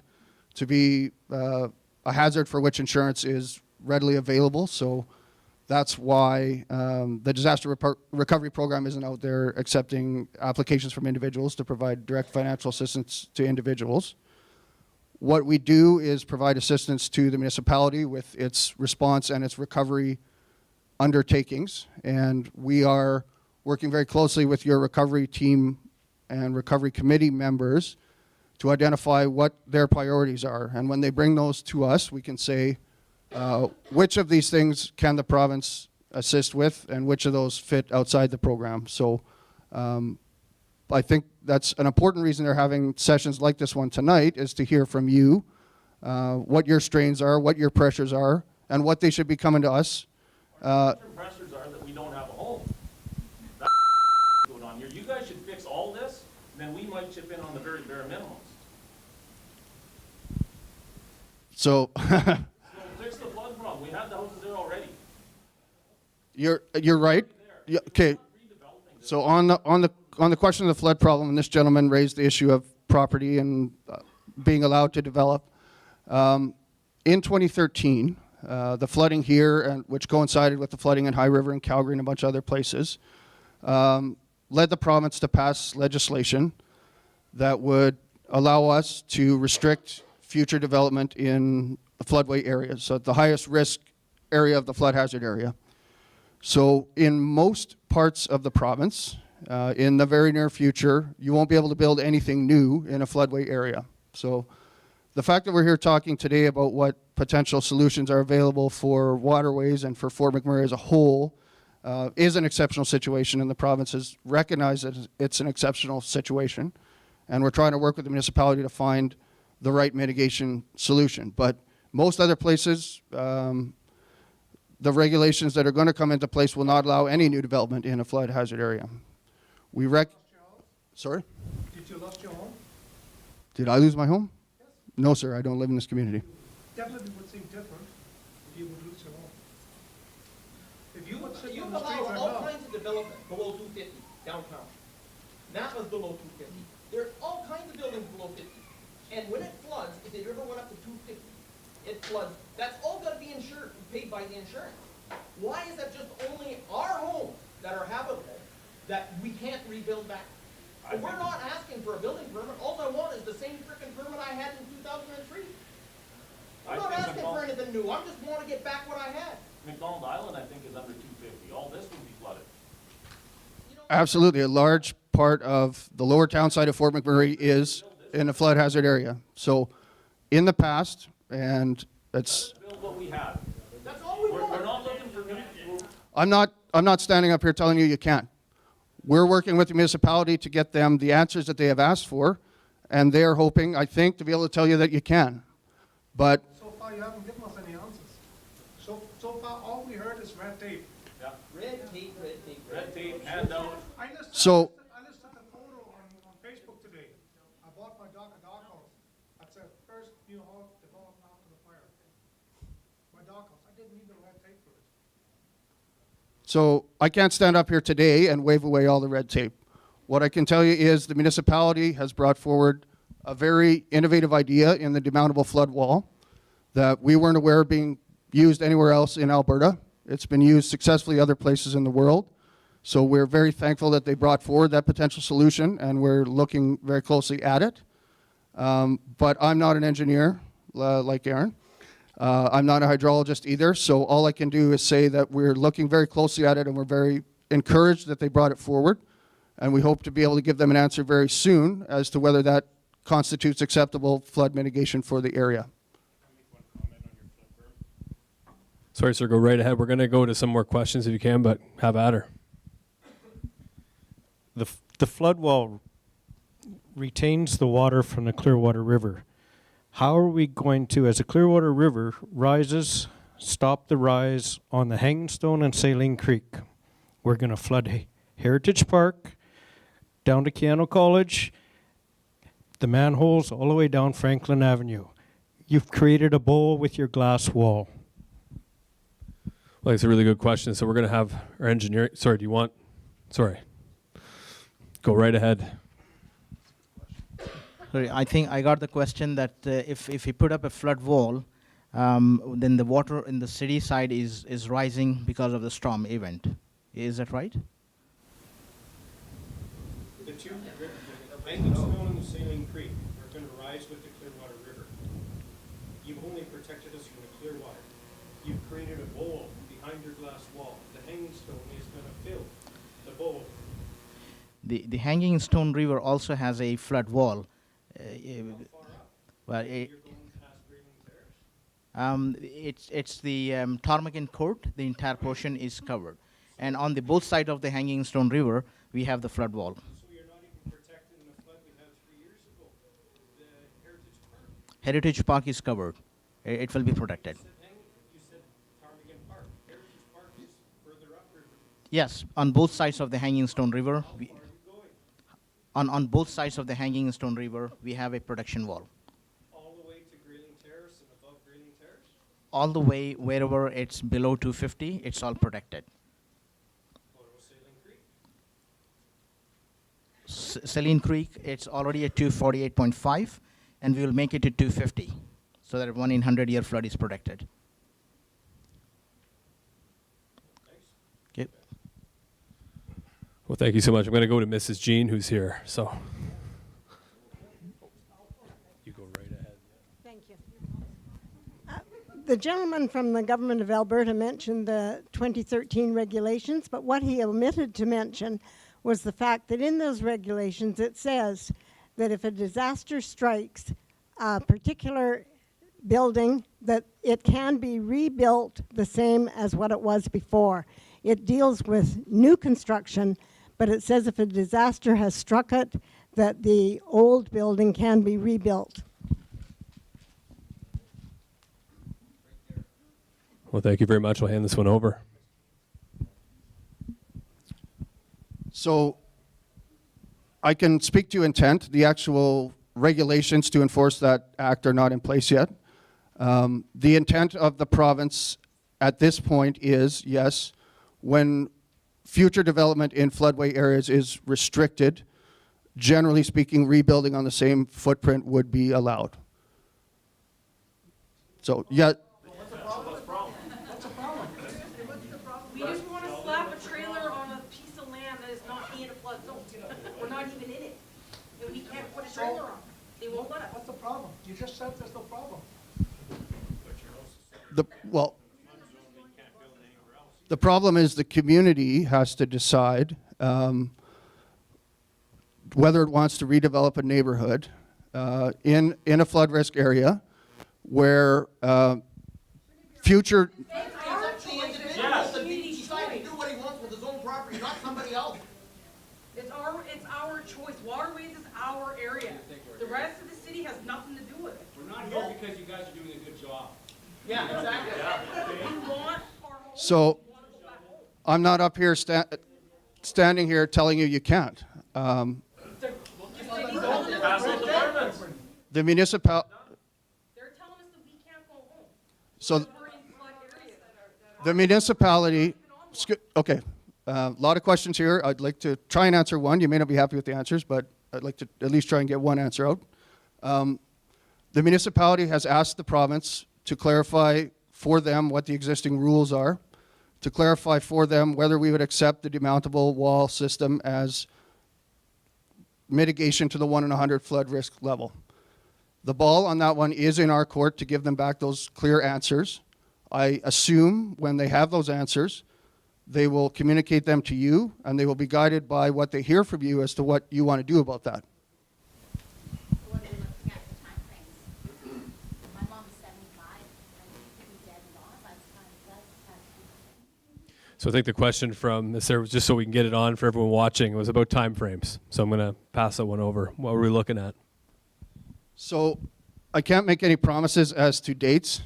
to be a hazard for which insurance is readily available. So that's why the disaster recovery program isn't out there accepting applications from individuals to provide direct financial assistance to individuals. What we do is provide assistance to the municipality with its response and its recovery undertakings, and we are working very closely with your recovery team and recovery committee members to identify what their priorities are. And when they bring those to us, we can say which of these things can the province assist with and which of those fit outside the program. So I think that's an important reason they're having sessions like this one tonight, is to hear from you what your strains are, what your pressures are, and what they should be coming to us. Pressures are that we don't have a home. That's going on here. You guys should fix all this, and then we might chip in on the very bare minimums. So Fix the flood problem. We have the houses there already. you're right. Yeah, okay. So on the question of the flood problem, and this gentleman raised the issue of property and being allowed to develop. In 2013, the flooding here, which coincided with the flooding in High River and Calgary and a bunch of other places, led the province to pass legislation that would allow us to restrict future development in the floodway areas, so the highest risk area of the flood hazard area. So in most parts of the province, in the very near future, you won't be able to build anything new in a floodway area. So the fact that we're here talking today about what potential solutions are available for Waterways and for Fort McMurray as a whole is an exceptional situation, and the province has recognized that it's an exceptional situation. And we're trying to work with the municipality to find the right mitigation solution. But most other places, the regulations that are going to come into place will not allow any new development in a flood hazard area. Sorry? Did you lose your home? Did I lose my home? Yes. No, sir, I don't live in this community. Definitely would seem different if you would lose your home. If you would sit You've on the street allowed right all now. kinds of development below 250 downtown. That was below 250. There's all kinds of buildings below 50. And when it floods, if it ever went up to 250, it floods. That's all got to be insured and paid by the insurance. Why is that just only our homes that are habitable that we can't rebuild back? If we're not asking for a building permit, all I want is the same frickin' permit I had in 2003. I'm not asking for anything new. I just want to get back what I had. McDonald Island, I think, is under 250. All this would be flooded. Absolutely. A large part of the lower town side of Fort McMurray is in a flood hazard area. So in the past, and it's... Build what we have. That's all we want. We're not looking for new. I'm not standing up here telling you you can't. We're working with the municipality to get them the answers that they have asked for, and they're hoping, I think, to be able to tell you that you can. But So far, you haven't given us any answers. So far, all we heard is red tape. Yeah. Red tape, red tape, Red tape, handout. I listed a photo on Facebook today. I bought my dock a dock house. That's the first new house developed after the fire. So I can't stand up here today and wave away all the red tape. What I can tell you is the municipality has brought forward a very innovative idea in the demountable flood wall that we weren't aware of being used anywhere else in Alberta. It's been used successfully other places in the world. So we're very thankful that they brought forward that potential solution, and we're looking very closely at it. But I'm not an engineer like Aaron. I'm not a hydrologist either, so all I can do is say that we're looking very closely at it, and we're very encouraged that they brought it forward, and we hope to be able to give them an answer very soon as to whether that constitutes acceptable flood mitigation for the area. Sorry, sir, go right ahead. We're going to go to some more questions if you can, but have at her. The flood wall retains the water from the Clearwater River. How are we going to, as the Clearwater River rises, stop the rise on the Hanging Stone and Saline Creek? We're going to flood Heritage Park, down to Keano College, the manholes all the way down Franklin Avenue. You've created a bowl with your glass wall. Well, it's a really good question. So we're going to have our engineer. Sorry, do you want? Sorry. Go right ahead. Sorry, I think I got the question that if we put up a flood wall, then the water in the city side is rising because of the storm event. Is that right? The two, the Hanging Stone and the Saline Creek are going to rise with the Clearwater River. You've only protected us from the Clearwater. You've created a bowl behind your glass wall. The Hanging Stone is going to fill the bowl. The Hanging Stone River also has a flood wall. Well, it's the Ptarmigan Court. The entire portion is covered, and on the both sides of the Hanging Stone River, we have the flood wall. So you're not even protecting the flood we had 3 years ago. The Heritage Park. Heritage Park is covered. It will be protected. You said Ptarmigan Park. Heritage Park is further upriver. Yes, on both sides of the Hanging Stone River. On both sides of the Hanging Stone River, we have a protection wall. All the way to Grayling Terrace and above Grayling Terrace? All the way wherever it's below 250, it's all protected. What about Saline Creek? Saline Creek, it's already at 248.5, and we will make it to 250, so that 1 in 100-year flood is protected. Okay. Well, thank you so much. I'm going to go to Mrs. Jean, who's here. So you go right ahead. Thank you. The gentleman from the government of Alberta mentioned the 2013 regulations, but what he omitted to mention was the fact that in those regulations it says that if a disaster strikes a particular building, that it can be rebuilt the same as what it was before. It deals with new construction, but it says if a disaster has struck it, that the old building can be rebuilt. Well, thank you very much. I'll hand this one over. So I can speak to intent. The actual regulations to enforce that act are not in place yet. The intent of the province at this point is, yes, when future development in floodway areas is restricted, generally speaking, rebuilding on the same footprint would be allowed. So, yeah. What's the problem? We just want to slap a trailer on a piece of land that is not in a flood zone. We're not even in it. And we can't put a trailer on. They won't let us. What's the problem? You just said there's no problem. The problem is the community has to decide whether it wants to redevelop a neighborhood in a flood risk area where future... It's up to the individual to decide to do what he wants with his own property, not somebody else. It's our choice. Waterways is our area. The rest of the city has nothing to do with it. We're not here because you guys are doing a good job. Yeah, exactly. We want our home. So I'm not up here standing here telling you you can't. The municipal... They're telling us that we can't go home. So We're in flood areas. The municipality, okay, a lot of questions here. I'd like to try and answer one. You may not be happy with the answers, but I'd like to at least try and get one answer out. The municipality has asked the province to clarify for them what the existing rules are, to clarify for them whether we would accept the demountable wall system as mitigation to the 1 in 100 flood risk level. The ball on that one is in our court to give them back those clear answers. I assume when they have those answers, they will communicate them to you, and they will be guided by what they hear from you as to what you want to do about that. What are we looking at for timeframes? My mom is 75, and she'll be dead and gone by the time it does happen. So I think the question from Ms. Sarah, just so we can get it on for everyone watching, was about timeframes. So I'm going to pass that one over. What were we looking at? So I can't make any promises as to dates.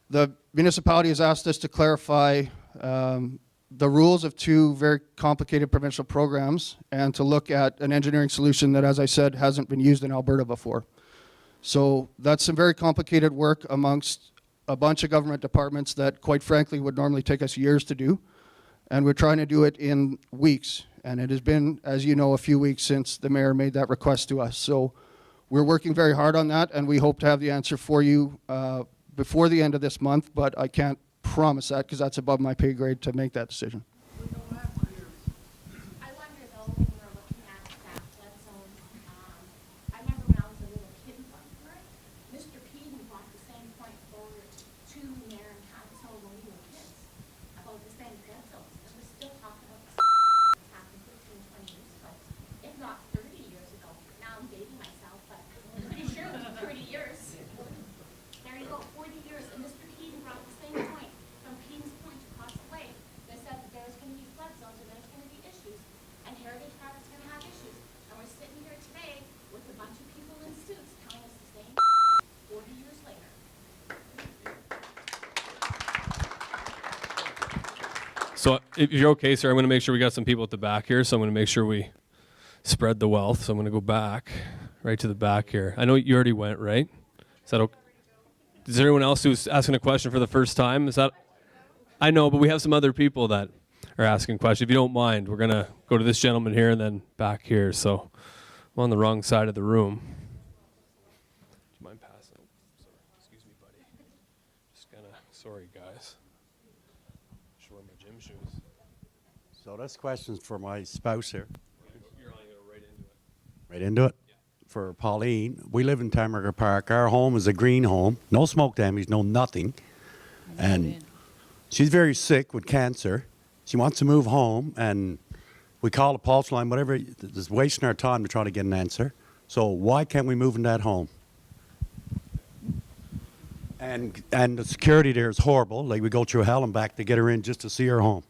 The municipality has asked us to clarify the rules of two very complicated provincial programs and to look at an engineering solution that, as I said, hasn't been used in Alberta before. So that's some very complicated work amongst a bunch of government departments that, quite frankly, would normally take us years to do. And we're trying to do it in weeks. And it has been, as you know, a few weeks since the mayor made that request to us. So we're working very hard on that, and we hope to have the answer for you before the end of this month, but I can't promise that because that's above my pay grade to make that decision. I wonder though, when we were looking at that flood zone, I remember when I was a little kid, Mr. Peden brought the same point forward to mayor and council when we were kids about the same flood zones. And we're still talking about this happened 15, 20 years ago, if not 30 years ago. Now I'm dating myself, but I'm pretty sure it was 30 years. There you go, 40 years, and Mr. Peden brought the same point from Peden's Point across the way. They said that there's going to be flood zones and there's going to be issues, and Heritage Park is going to have issues. And we're sitting here today with a bunch of people in suits telling us the same 40 years later. So if you're okay, sir, I'm going to make sure we got some people at the back here. So I'm going to make sure we spread the wealth. So I'm going to go back, right to the back here. I know you already went, right? Is that okay? Is there anyone else who's asking a question for the first time? Is that? I know, but we have some other people that are asking questions. If you don't mind, we're going to go to this gentleman here and then back here. So I'm on the wrong side of the room. Do you mind passing? Sorry. Excuse me, buddy. Just kind of, sorry, guys. Should wear my gym shoes. So this question's for my spouse here. You're on, go right into it. Right into it? Yeah. For Pauline. We live in Tamaraga Park. Our home is a green home. No smoke damage, no nothing. And she's very sick with cancer. She wants to move home, and we call the pulse line, whatever. It's wasting our time to try to get an answer. So why can't we move in that home? And the security there is horrible. Like, we go through hell and back to get her in just to see her home.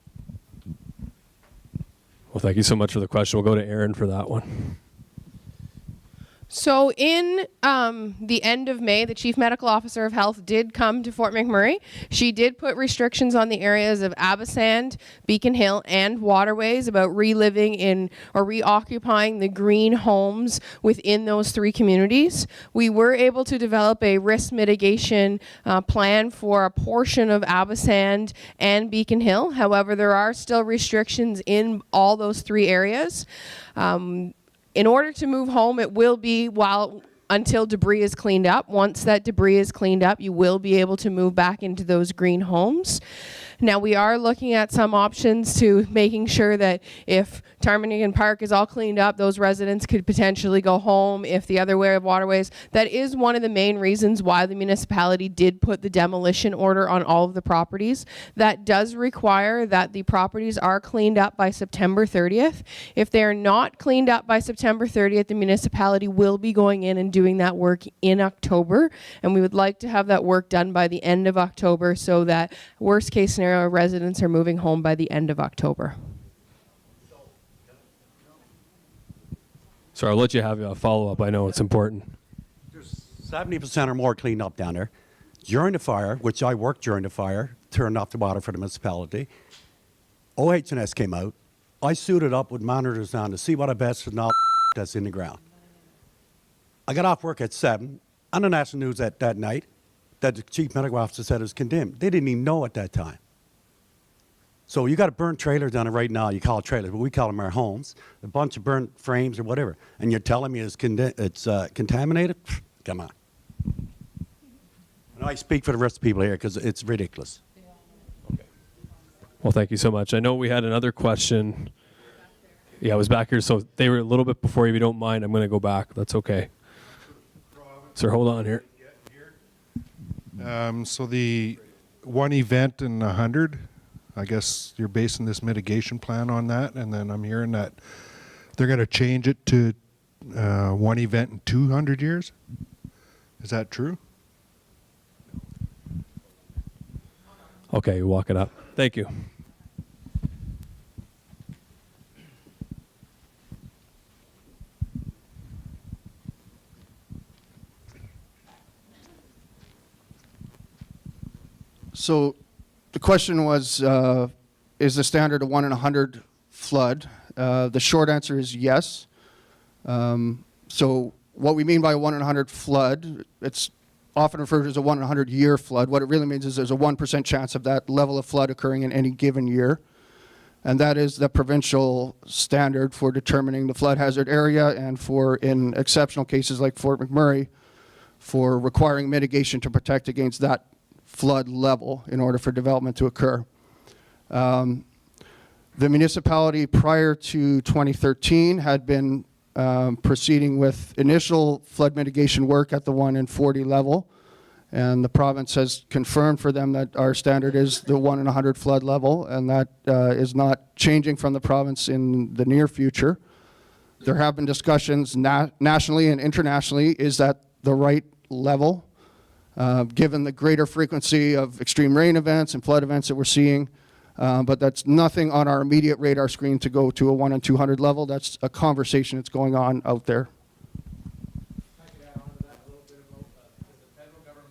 Well, thank you so much for the question. We'll go to Aaron for that one. So in the end of May, the Chief Medical Officer of Health did come to Fort McMurray. She did put restrictions on the areas of Abasand, Beacon Hill, and Waterways about reliving in or reoccupying the green homes within those three communities. We were able to develop a risk mitigation plan for a portion of Abasand and Beacon Hill. However, there are still restrictions in all those three areas. In order to move home, it will be until debris is cleaned up. Once that debris is cleaned up, you will be able to move back into those green homes. Now, we are looking at some options to making sure that if Ptarmigan Park is all cleaned up, those residents could potentially go home. If the other way of Waterways, that is one of the main reasons why the municipality did put the demolition order on all of the properties. That does require that the properties are cleaned up by September 30th. If they are not cleaned up by September 30th, the municipality will be going in and doing that work in October. And we would like to have that work done by the end of October so that worst case scenario, residents are moving home by the end of October. So I'll let you have a follow-up. I know it's important. There's 70% or more cleaned up down there. During the fire, which I worked during the fire, turned off the water for the municipality, OH&S came out. I suited up with monitors on to see what asbestos and all that's in the ground. I got off work at 7 on the national news that night. that the chief medical officer said it was condemned. They didn't even know at that time. So you got a burnt trailer down there right now. You call it trailers, but we call them our homes. A bunch of burnt frames or whatever. And you're telling me it's contaminated? Come on. And I speak for the rest of the people here because it's ridiculous. Well, thank you so much. I know we had another question. Yeah, I was back here, so they were a little bit before you. If you don't mind, I'm going to go back. That's okay. Sir, hold on here. So the one event in 100, I guess you're basing this mitigation plan on that, and then I'm hearing that they're going to change it to one event in 200 years. Is that true? Okay, walk it up. Thank you. So the question was, is the standard a 1 in 100 flood? The short answer is yes. So what we mean by a 1 in 100 flood, it's often referred to as a 1 in 100 year flood. What it really means is there's a 1% chance of that level of flood occurring in any given year. And that is the provincial standard for determining the flood hazard area and for, in exceptional cases like Fort McMurray, for requiring mitigation to protect against that flood level in order for development to occur. The municipality prior to 2013 had been proceeding with initial flood mitigation work at the 1 in 40 level, and the province has confirmed for them that our standard is the 1 in 100 flood level, and that is not changing from the province in the near future. There have been discussions nationally and internationally, is that the right level? Given the greater frequency of extreme rain events and flood events that we're seeing. But that's nothing on our immediate radar screen to go to a 1 in 200 level. That's a conversation that's going on out there.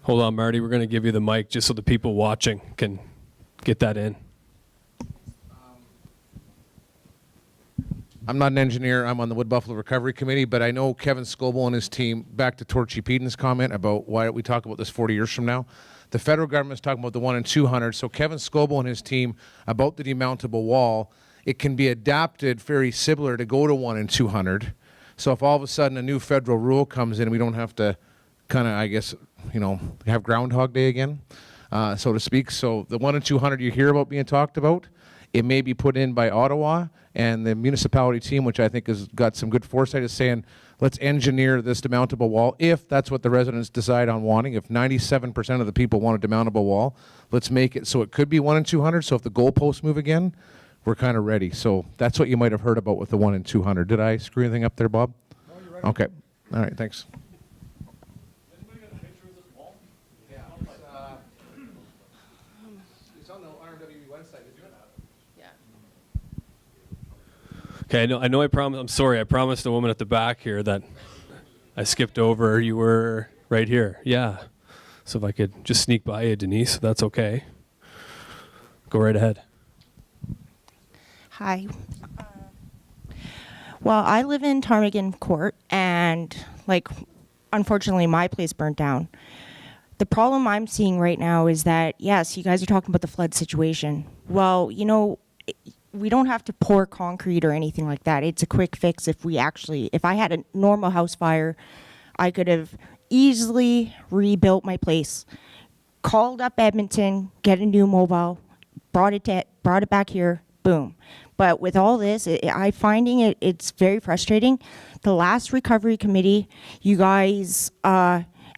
Hold on, Marty. We're going to give you the mic just so the people watching can get that in. I'm not an engineer. I'm on the Wood Buffalo Recovery Committee, but I know Kevin Scoble and his team, back to Torchy Peden's comment about why don't we talk about this 40 years from now. The federal government's talking about the 1 in 200. So Kevin Scoble and his team about the demountable wall, it can be adapted very similar to go to 1 in 200. So if all of a sudden a new federal rule comes in, we don't have to kind of, I guess, you know, have Groundhog Day again, so to speak. So the 1 in 200 you hear about being talked about, it may be put in by Ottawa, and the municipality team, which I think has got some good foresight, is saying, let's engineer this demountable wall if that's what the residents decide on wanting. If 97% of the people want a demountable wall, let's make it so it could be 1 in 200. So if the goalposts move again, we're kind of ready. So that's what you might have heard about with the 1 in 200. Did I screw anything up there, Bob? No, you're right. Okay. All right, thanks. Okay, I know I promised, I'm sorry, I promised the woman at the back here that I skipped over. You were right here. Yeah. So if I could just sneak by you, Denise, that's okay. Go right ahead. Hi. Well, I live in Ptarmigan Court, and unfortunately my place burnt down. The problem I'm seeing right now is that, yes, you guys are talking about the flood situation. Well, you know, we don't have to pour concrete or anything like that. It's a quick fix if I had a normal house fire, I could have easily rebuilt my place, called up Edmonton, get a new mobile, brought it back here, boom. But with all this, I'm finding it's very frustrating. The last recovery committee, you guys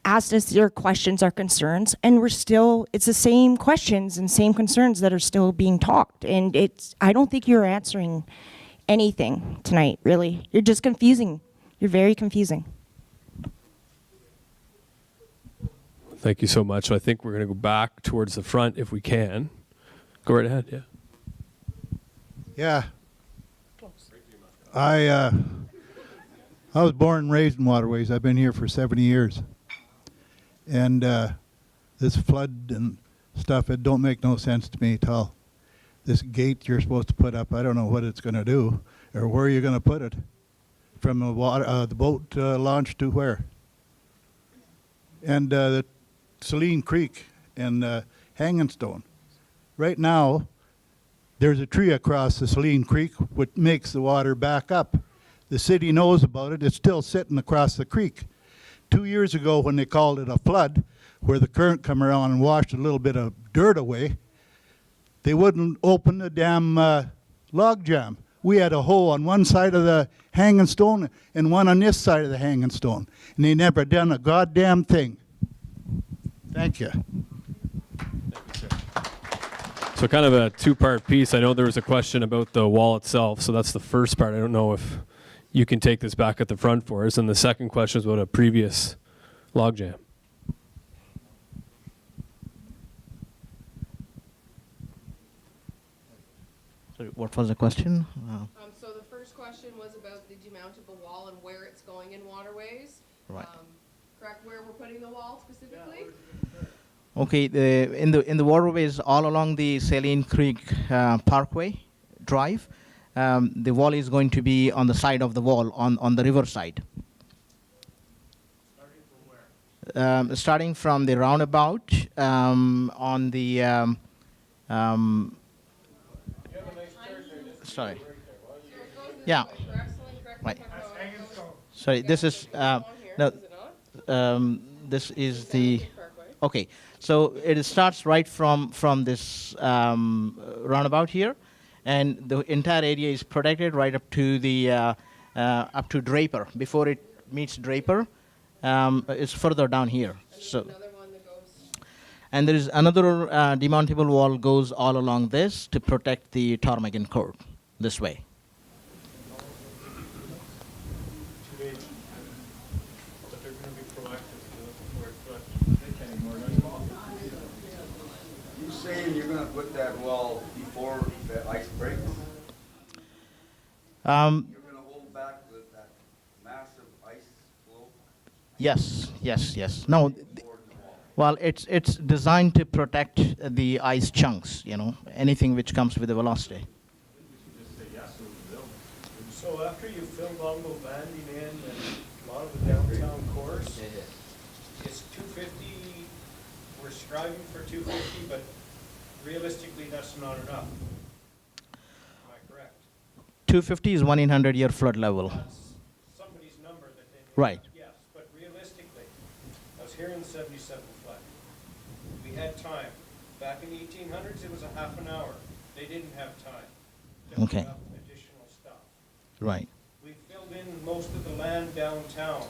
asked us your questions, our concerns, and it's the same questions and same concerns that are still being talked. And I don't think you're answering anything tonight, really. You're just confusing. You're very confusing. Thank you so much. So I think we're going to go back towards the front if we can. Go right ahead, yeah. Yeah. I was born and raised in Waterways. I've been here for 70 years. And this flood and stuff, it don't make no sense to me at all. This gate you're supposed to put up, I don't know what it's going to do or where you're going to put it. From the boat launch to where? And the Saline Creek and Hanging Stone. Right now, there's a tree across the Saline Creek which makes the water back up. The city knows about it. It's still sitting across the creek. 2 years ago, when they called it a flood, where the current come around and washed a little bit of dirt away, they wouldn't open the damn log jam. We had a hole on one side of the Hanging Stone and one on this side of the Hanging Stone, and they never done a goddamn thing. Thank you. So kind of a two-part piece. I know there was a question about the wall itself, so that's the first part. I don't know if you can take this back at the front for us. And the second question is about a previous logjam. Sorry, what was the question? So the first question was about the demountable wall and where it's going in Waterways. Right. Correct, where we're putting the wall specifically? Okay, in the waterways all along the Saline Creek Parkway Drive, the wall is going to be on the side of the wall, on the river side. Starting from the roundabout on the sorry. Yeah. Right. Sorry, this is no. This is the. Okay, so it starts right from this roundabout here, and the entire area is protected right up to the up to Draper. Before it meets Draper, it's further down here. So, and there is another demountable wall goes all along this to protect the Ptarmigan Court this way. Saying you're going to put that wall before the ice breaks? You're going to hold back that massive ice flow? Yes. No, well, it's designed to protect the ice chunks. Anything which comes with the velocity. So after you fill Longo Banding in and a lot of the downtown course, it's 250. We're striving for 250, but realistically, that's not enough. Am I correct? 250 is 1 in 100-year flood level. That's somebody's number that they made. Right. Yes, but realistically, I was here in the 77 flood. We had time. Back in the 1800s, it was a half an hour. They didn't have time to Okay. put up additional stuff. Right. We filled in most of the land downtown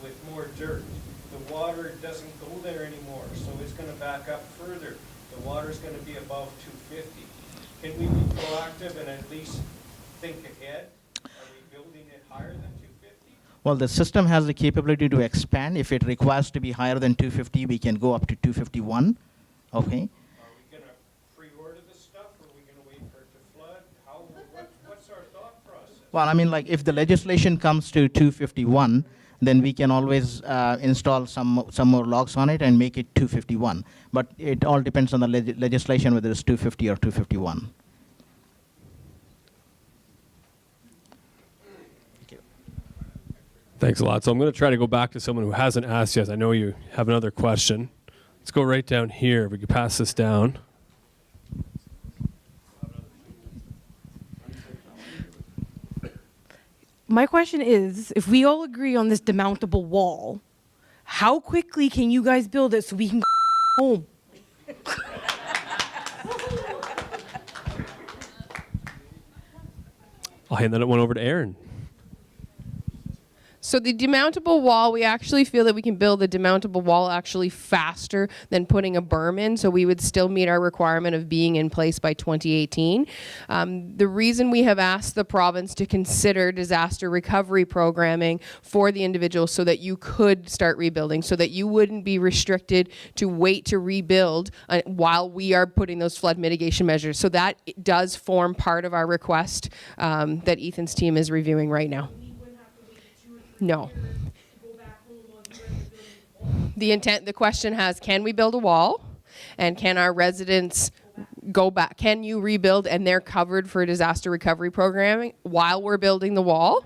with more dirt. The water doesn't go there anymore, so it's going to back up further. The water's going to be above 250. Can we be proactive and at least think ahead? Are we building it higher than 250? Well, the system has the capability to expand. If it requires to be higher than 250, we can go up to 251. Okay. Are we going to pre-order the stuff, or are we going to wait for it to flood? What's our thought process? Well, I mean, like if the legislation comes to 251, then we can always install some more logs on it and make it 251. But it all depends on the legislation, whether it's 250 or 251. Thanks a lot. So I'm going to try to go back to someone who hasn't asked yet. I know you have another question. Let's go right down here. If we could pass this down. My question is, if we all agree on this demountable wall, how quickly can you guys build it so we can go home? I'll hand that one over to Aaron. So the demountable wall, we actually feel that we can build the demountable wall actually faster than putting a berm in, so we would still meet our requirement of being in place by 2018. The reason we have asked the province to consider disaster recovery programming for the individuals so that you could start rebuilding, so that you wouldn't be restricted to wait to rebuild while we are putting those flood mitigation measures. So that does form part of our request that Ethan's team is reviewing right now. No. The question has, can we build a wall? And can our residents go back? Can you rebuild and they're covered for disaster recovery programming while we're building the wall?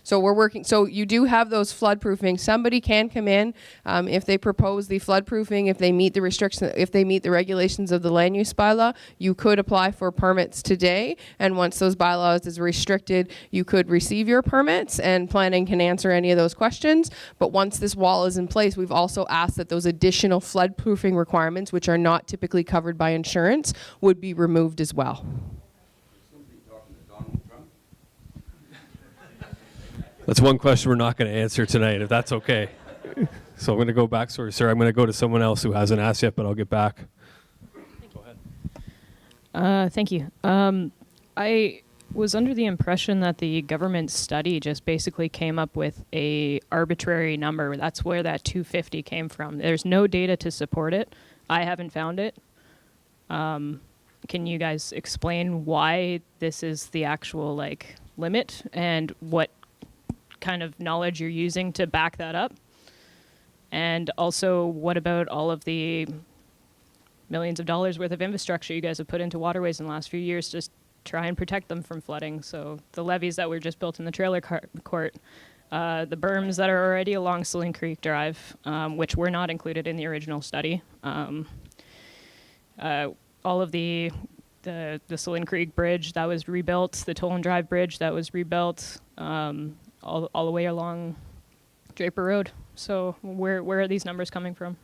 So we're working, so you do have those flood proofing. Somebody can come in if they propose the flood proofing, if they meet the restrictions, if they meet the regulations of the land use bylaw, you could apply for permits today. And once those bylaws is restricted, you could receive your permits, and planning can answer any of those questions. But once this wall is in place, we've also asked that those additional flood proofing requirements, which are not typically covered by insurance, would be removed as well. That's one question we're not going to answer tonight, if that's okay. So I'm going to go back. Sorry, sir. I'm going to go to someone else who hasn't asked yet, but I'll get back. Go ahead. Thank you. I was under the impression that the government study just basically came up with a arbitrary number. That's where that 250 came from. There's no data to support it. I haven't found it. Can you guys explain why this is the actual limit and what kind of knowledge you're using to back that up? And also, what about all of the millions of dollars worth of infrastructure you guys have put into waterways in the last few years to try and protect them from flooding? So the levees that were just built in the trailer court, the berms that are already along Saline Creek Drive, which were not included in the original study, all of the Saline Creek Bridge that was rebuilt, the Toll and Drive Bridge that was rebuilt, all the way along Draper Road. So where are these numbers coming from?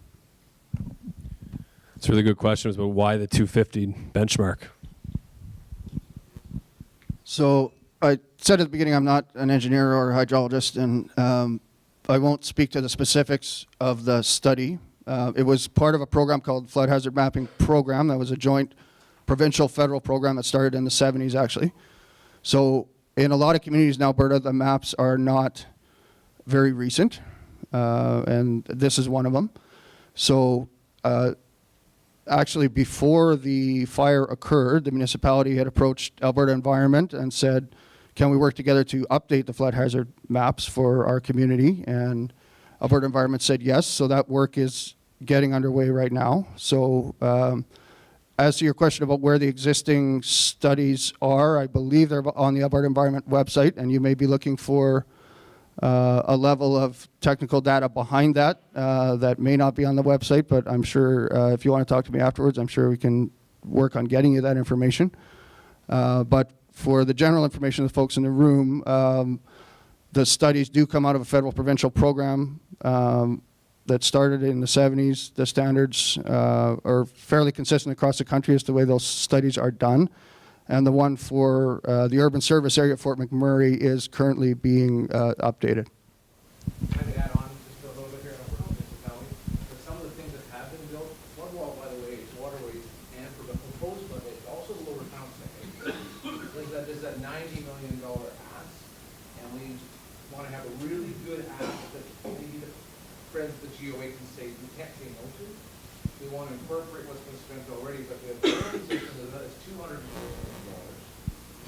It's a really good question about why the 250 benchmark. So I said at the beginning I'm not an engineer or a hydrologist, and I won't speak to the specifics of the study. It was part of a program called Flood Hazard Mapping Program. That was a joint provincial federal program that started in the 70s, actually. So in a lot of communities in Alberta, the maps are not very recent, and this is one of them. So actually, before the fire occurred, the municipality had approached Alberta Environment and said, can we work together to update the flood hazard maps for our community? And Alberta Environment said yes, so that work is getting underway right now. So as to your question about where the existing studies are, I believe they're on the Alberta Environment website, and you may be looking for a level of technical data behind that that may not be on the website, but I'm sure if you want to talk to me afterwards, I'm sure we can work on getting you that information. But for the general information of the folks in the room, the studies do come out of a federal provincial program that started in the 70s. The standards are fairly consistent across the country as to the way those studies are done. And the one for the urban service area at Fort McMurray is currently being updated. Kind of add on just a little bit here on municipality. But some of the things that have been built, flood wall, by the way, is waterways, and for the proposed flood, also the lower town site. There's a $90 million ask, and we want to have a really good ask that maybe the friends of the GOA can say, we can't say no to. We want to incorporate what's been spent already, but the current system is $200 million.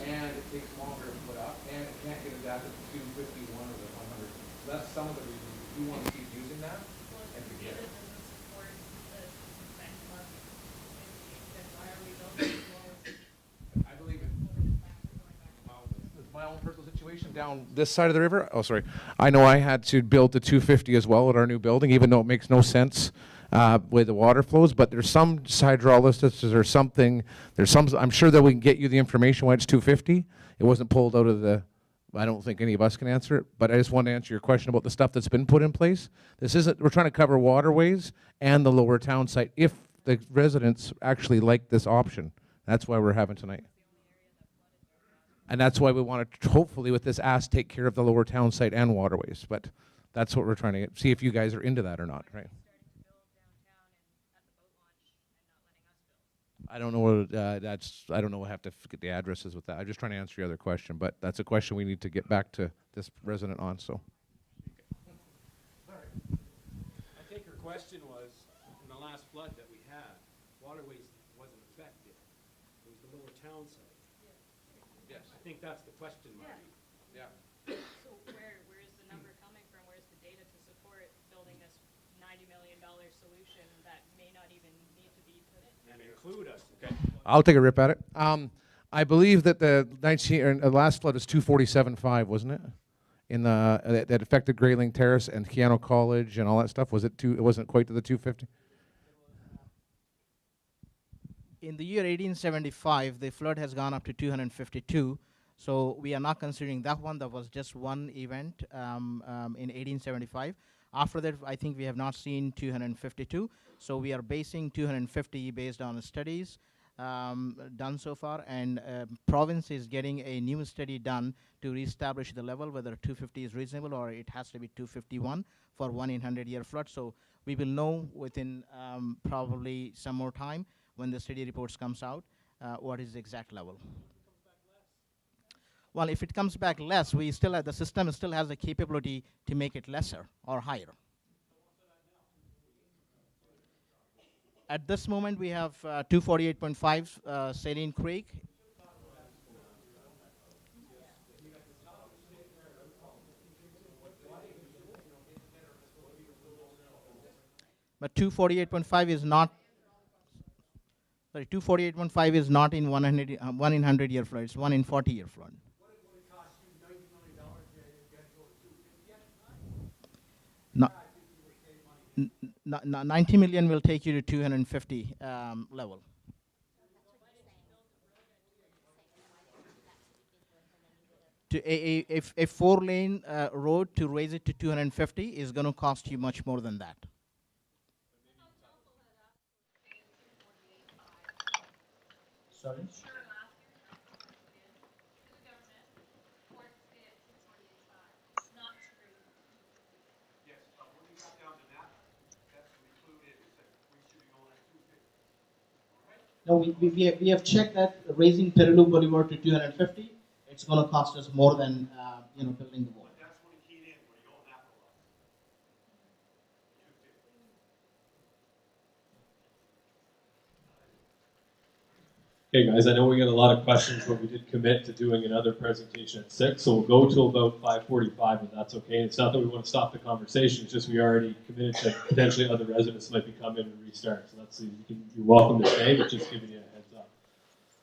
And it takes longer to put up, and it can't get adapted to 251 or the 100. So that's some of the reasons we want to keep using that and to get it. I believe it. With my own personal situation down this side of the river, oh sorry, I know I had to build the 250 as well at our new building, even though it makes no sense where the water flows, but there's some hydrologists or something, I'm sure that we can get you the information why it's 250. It wasn't pulled out of the, I don't think any of us can answer it, but I just want to answer your question about the stuff that's been put in place. This isn't, we're trying to cover waterways and the lower town site if the residents actually like this option. That's why we're having tonight. And that's why we want to, hopefully with this ask, take care of the lower town site and waterways, but that's what we're trying to get, see if you guys are into that or not, right? I don't know what I don't know. We'll have to get the addresses with that. I'm just trying to answer your other question, but that's a question we need to get back to this resident on. So. All right. I think her question was, in the last flood that we had, Waterways wasn't affected. It was the lower town site. Yes. I think that's the question, Marty. Yeah. So where's the number coming from? Where's the data to support building this $90 million solution that may not even need to be put in? And include us. Okay. I'll take a rip at it. I believe that the last flood was 247.5, wasn't it? in the that affected Grayling Terrace and Keano College and all that stuff? Was it it wasn't quite to the 250? In the year 1875, the flood has gone up to 252. So we are not considering that one. That was just one event in 1875. After that, I think we have not seen 252. So we are basing 250 based on studies done so far. And province is getting a new study done to reestablish the level, whether 250 is reasonable or it has to be 251 for 1 in 100-year flood. So we will know within probably some more time when the study reports comes out what is the exact level. Well, if it comes back less, we still have, the system still has the capability to make it lesser or higher. At this moment, we have 248.5 Saline Creek. But 248.5 is not. Sorry, 248.5 is not in 1 in 100-year flood. It's 1 in 40-year flood. No, 90 million will take you to 250 level. To a 4-lane road to raise it to 250 is going to cost you much more than that. Sorry? No, we have checked that raising Perilou Boulevard to 250, it's going to cost us more than building the wall. Okay, guys, I know we got a lot of questions, but we did commit to doing another presentation at 6, so we'll go till about 5:45, if that's okay. It's not that we want to stop the conversation, it's just we already committed to potentially other residents might be coming and restart. So that's you're welcome to stay, but just giving you a heads up.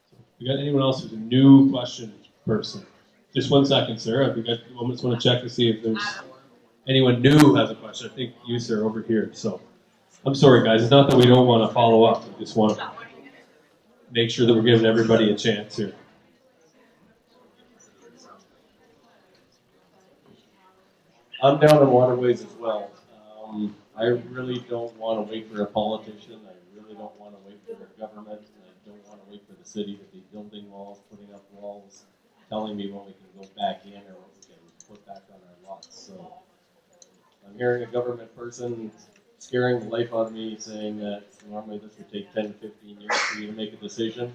So, we got anyone else who's a new question person? Just 1 second, sir. We got moments want to check to see if there's anyone new who has a question. I think you, sir, over here. So I'm sorry, guys. It's not that we don't want to follow up. We just want to make sure that we're giving everybody a chance here. I'm down in Waterways as well. I really don't want to wait for a politician. I really don't want to wait for the government. And I don't want to wait for the city to be building walls, putting up walls, telling me when we can go back in or what we can put back on our lots. So I'm hearing a government person scaring the life out of me, saying that normally this would take 10 to 15 years for you to make a decision.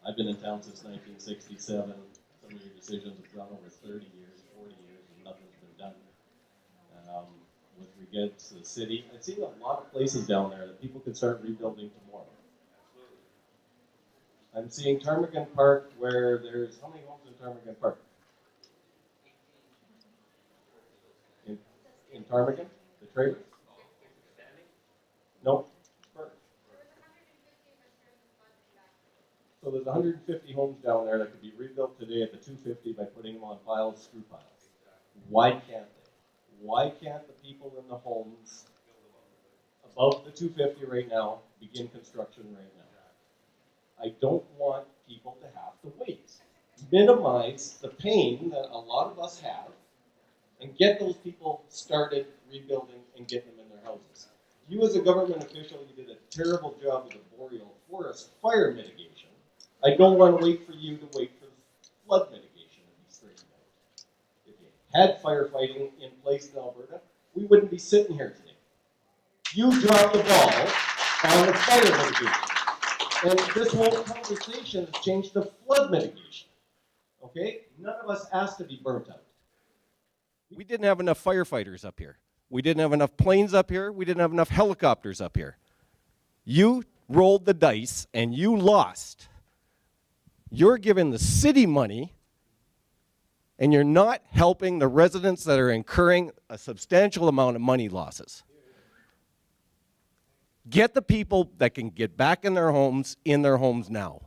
I've been in town since 1967. Some of your decisions have gone over 30 years, 40 years, and nothing's been done. With regards to the city, I've seen a lot of places down there that people could start rebuilding tomorrow. I'm seeing Ptarmigan Park where there's, how many homes in Ptarmigan Park? In Ptarmigan? The trailers? Nope. So there's 150 homes down there that could be rebuilt today at the 250 by putting them on piles, screw piles. Why can't they? Why can't the people in the homes above the 250 right now begin construction right now? I don't want people to have to wait. Minimize the pain that a lot of us have and get those people started rebuilding and get them in their houses. You as a government official, you did a terrible job with the boreal forest fire mitigation. I don't want to wait for you to wait for the flood mitigation to be straightened out. If you had firefighting in place in Alberta, we wouldn't be sitting here today. You dropped the ball on the fire mitigation. And this whole conversation has changed to flood mitigation. Okay? None of us asked to be burnt out. We didn't have enough firefighters up here. We didn't have enough planes up here. We didn't have enough helicopters up here. You rolled the dice and you lost. You're giving the city money and you're not helping the residents that are incurring a substantial amount of money losses. Get the people that can get back in their homes now.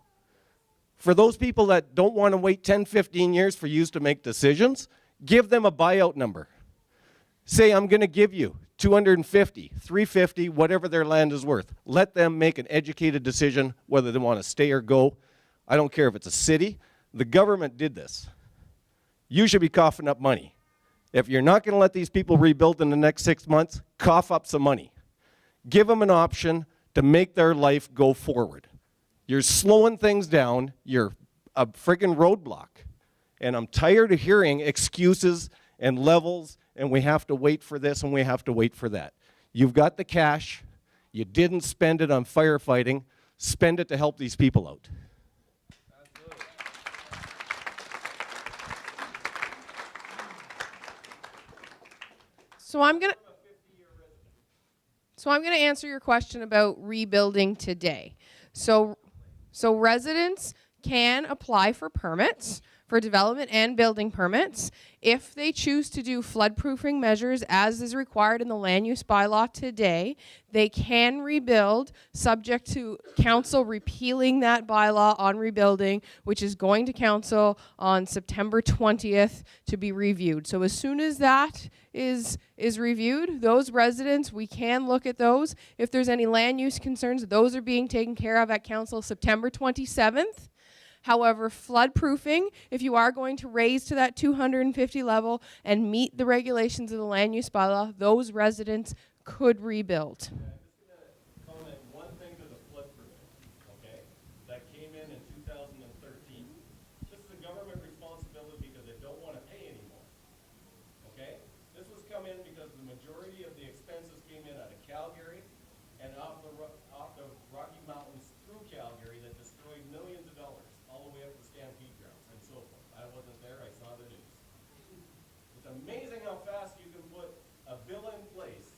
For those people that don't want to wait 10, 15 years for you to make decisions, Give them a buyout number. Say, I'm going to give you 250, 350, whatever their land is worth. Let them make an educated decision whether they want to stay or go. I don't care if it's a city. The government did this. You should be coughing up money. If you're not going to let these people rebuild in the next 6 months, cough up some money. Give them an option to make their life go forward. You're slowing things down. You're a friggin' roadblock. And I'm tired of hearing excuses and levels, and we have to wait for this and we have to wait for that. You've got the cash. You didn't spend it on firefighting. Spend it to help these people out. So I'm gonna answer your question about rebuilding today. So residents can apply for permits, for development and building permits. If they choose to do floodproofing measures as is required in the land use bylaw today, they can rebuild subject to council repealing that bylaw on rebuilding, which is going to council on September 20th to be reviewed. So as soon as that is reviewed, those residents, we can look at those. If there's any land use concerns, those are being taken care of at council September 27th. However, floodproofing, if you are going to raise to that 250 level and meet the regulations of the land use bylaw, those residents could rebuild. Comment one thing to the floodproofing, okay? That came in 2013. This is a government responsibility because they don't want to pay anymore, okay? This was come in because the majority of the expenses came in out of Calgary and off the Rocky Mountains through Calgary that destroyed millions of dollars all the way up to Stampede grounds and so forth. I wasn't there, I saw the news. It's amazing how fast you can put a bill in place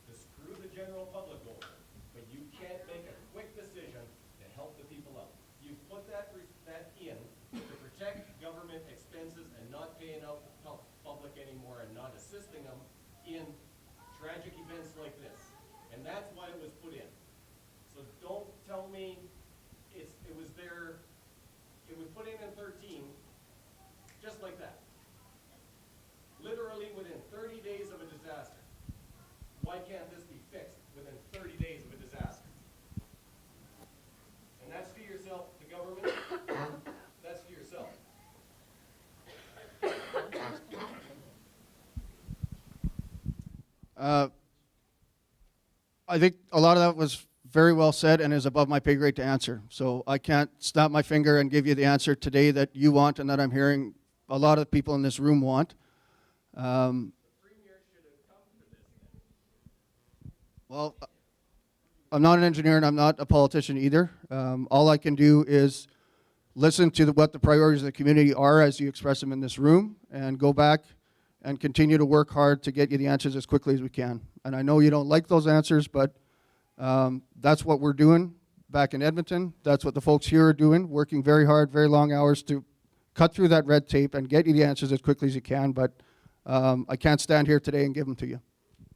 to screw the general public over, but you can't make a quick decision to help the people out. You put that in to protect government expenses and not paying out the public anymore and not assisting them in tragic events like this. And that's why it was put in. So don't tell me it was there, it was put in 13, just like that. Literally within 30 days of a disaster. Why can't this be fixed within 30 days of a disaster? And that's to yourself, the government, that's to yourself. I think a lot of that was very well said and is above my pay grade to answer. So I can't snap my finger and give you the answer today that you want and that I'm hearing a lot of people in this room want. Well, I'm not an engineer and I'm not a politician either. All I can do is listen to what the priorities of the community are as you express them in this room and go back and continue to work hard to get you the answers as quickly as we can. And I know you don't like those answers, but that's what we're doing back in Edmonton. That's what the folks here are doing, working very hard, very long hours to cut through that red tape and get you the answers as quickly as you can. But I can't stand here today and give them to you.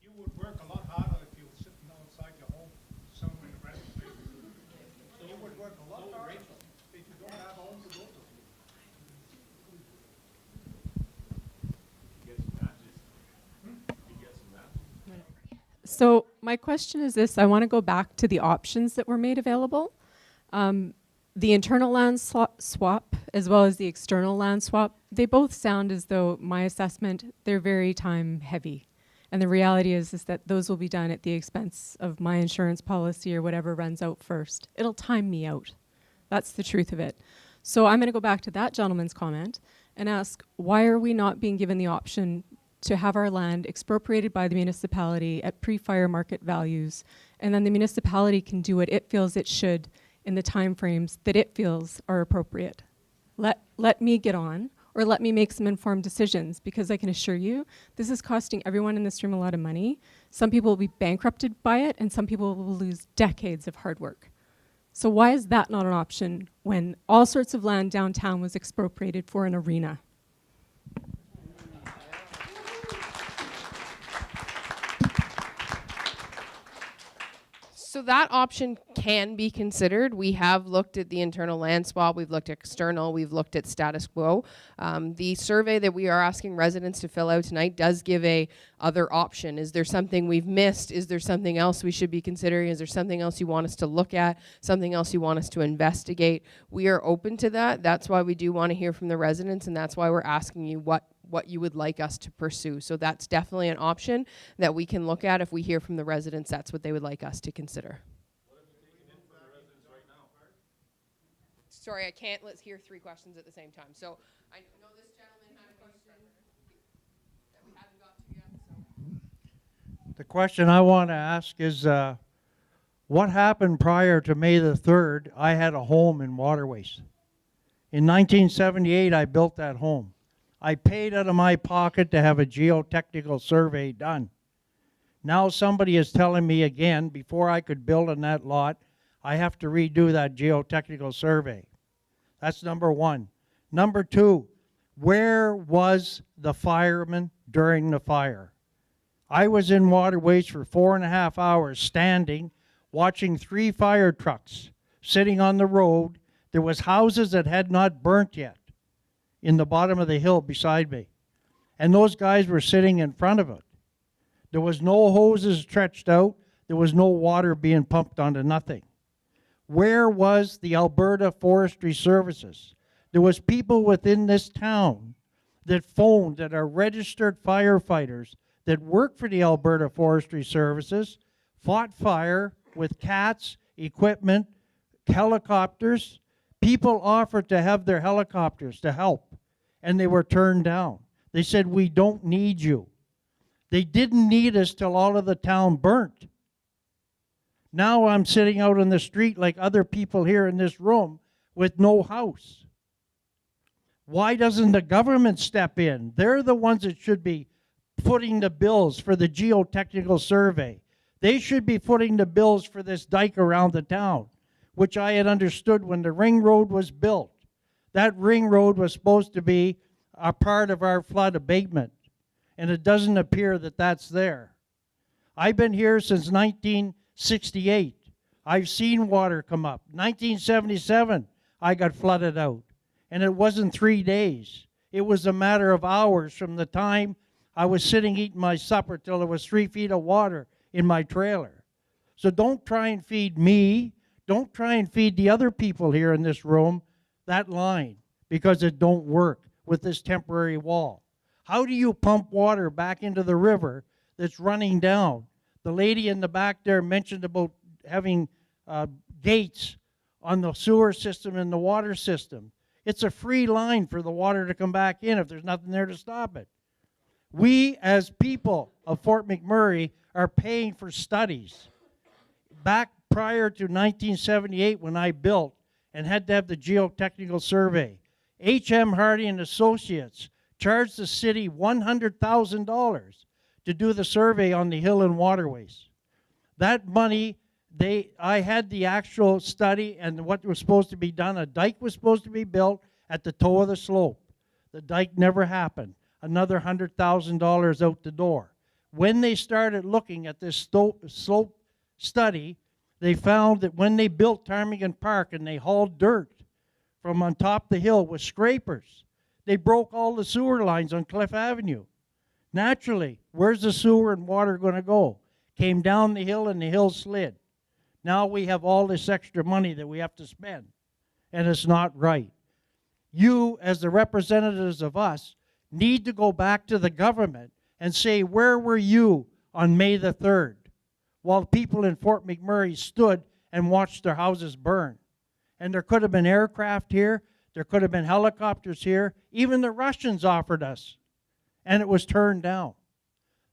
You would work a lot harder if you were sitting outside your home somewhere in the rest of the place. So you would work a lot harder if you don't have a home to go to. So my question is this. I want to go back to the options that were made available. The internal land swap as well as the external land swap, they both sound as though, my assessment, they're very time heavy. And the reality is that those will be done at the expense of my insurance policy or whatever runs out first. It'll time me out. That's the truth of it. So I'm going to go back to that gentleman's comment and ask, why are we not being given the option to have our land expropriated by the municipality at pre-fire market values, and then the municipality can do what it feels it should in the timeframes that it feels are appropriate. Let me get on, or let me make some informed decisions, because I can assure you, this is costing everyone in this room a lot of money. Some people will be bankrupted by it, and some people will lose decades of hard work. So why is that not an option when all sorts of land downtown was expropriated for an arena? So that option can be considered. We have looked at the internal land swap, we've looked at external, we've looked at status quo. The survey that we are asking residents to fill out tonight does give a other option. Is there something we've missed? Is there something else we should be considering? Is there something else you want us to look at? Something else you want us to investigate? We are open to that. That's why we do want to hear from the residents, and that's why we're asking you what you would like us to pursue. So that's definitely an option that we can look at. If we hear from the residents, that's what they would like us to consider. Sorry, I can't let's hear three questions at the same time. So I know this gentleman had a question that we haven't got to yet. So. The question I want to ask is, what happened prior to May the 3rd? I had a home in Waterways. In 1978, I built that home. I paid out of my pocket to have a geotechnical survey done. Now somebody is telling me again, before I could build on that lot, I have to redo that geotechnical survey. That's number one. Number two, where was the fireman during the fire? I was in Waterways for 4.5 hours standing, watching 3 fire trucks sitting on the road. There was houses that had not burnt yet in the bottom of the hill beside me. And those guys were sitting in front of it. There was no hoses stretched out. There was no water being pumped onto nothing. Where was the Alberta Forestry Services? There was people within this town that phoned that are registered firefighters that work for the Alberta Forestry Services, fought fire with cats, equipment, helicopters. People offered to have their helicopters to help, and they were turned down. They said, we don't need you. They didn't need us till all of the town burnt. Now I'm sitting out on the street like other people here in this room with no house. Why doesn't the government step in? They're the ones that should be footing the bills for the geotechnical survey. They should be footing the bills for this dike around the town, which I had understood when the ring road was built. That ring road was supposed to be a part of our flood abatement, and it doesn't appear that that's there. I've been here since 1968. I've seen water come up. 1977, I got flooded out, and it wasn't 3 days. It was a matter of hours from the time I was sitting eating my supper till there was 3 feet of water in my trailer. So don't try and feed me. Don't try and feed the other people here in this room that line, because it don't work with this temporary wall. How do you pump water back into the river that's running down? The lady in the back there mentioned about having gates on the sewer system and the water system. It's a free line for the water to come back in if there's nothing there to stop it. We, as people of Fort McMurray, are paying for studies. Back prior to 1978, when I built and had to have the geotechnical survey, H.M. Hardy and Associates charged the city $100,000 to do the survey on the hill and Waterways. That money, I had the actual study and what was supposed to be done. A dike was supposed to be built at the toe of the slope. The dike never happened. Another $100,000 out the door. When they started looking at this slope study, they found that when they built Ptarmigan Park and they hauled dirt from on top of the hill with scrapers, they broke all the sewer lines on Cliff Avenue. Naturally, where's the sewer and water going to go? Came down the hill and the hill slid. Now we have all this extra money that we have to spend, and it's not right. You, as the representatives of us, need to go back to the government and say, where were you on May the 3rd? While people in Fort McMurray stood and watched their houses burn. And there could have been aircraft here, there could have been helicopters here, even the Russians offered us, and it was turned down.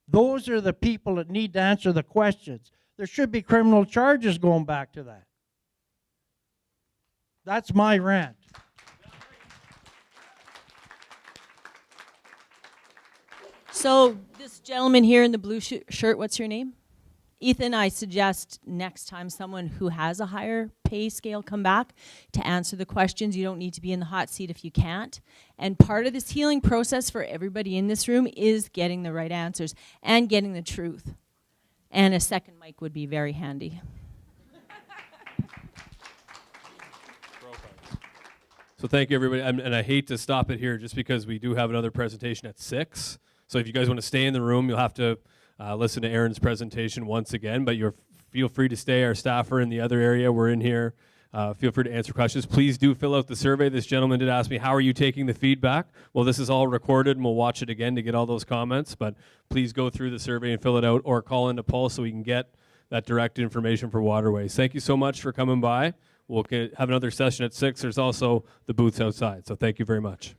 Those are the people that need to answer the questions. There should be criminal charges going back to that. That's my rant. So this gentleman here in the blue shirt, what's your name? Ethan, I suggest next time someone who has a higher pay scale come back to answer the questions. You don't need to be in the hot seat if you can't. And part of this healing process for everybody in this room is getting the right answers and getting the truth. And a second mic would be very handy. So thank you, everybody. And I hate to stop it here just because we do have another presentation at 6. So if you guys want to stay in the room, you'll have to listen to Aaron's presentation once again, but feel free to stay. Our staff are in the other area. We're in here. Feel free to answer questions. Please do fill out the survey. This gentleman did ask me, how are you taking the feedback? Well, this is all recorded, and we'll watch it again to get all those comments, but please go through the survey and fill it out, or call into Paul so we can get that direct information for Waterways. Thank you so much for coming by. We'll have another session at 6. There's also the booths outside, so thank you very much.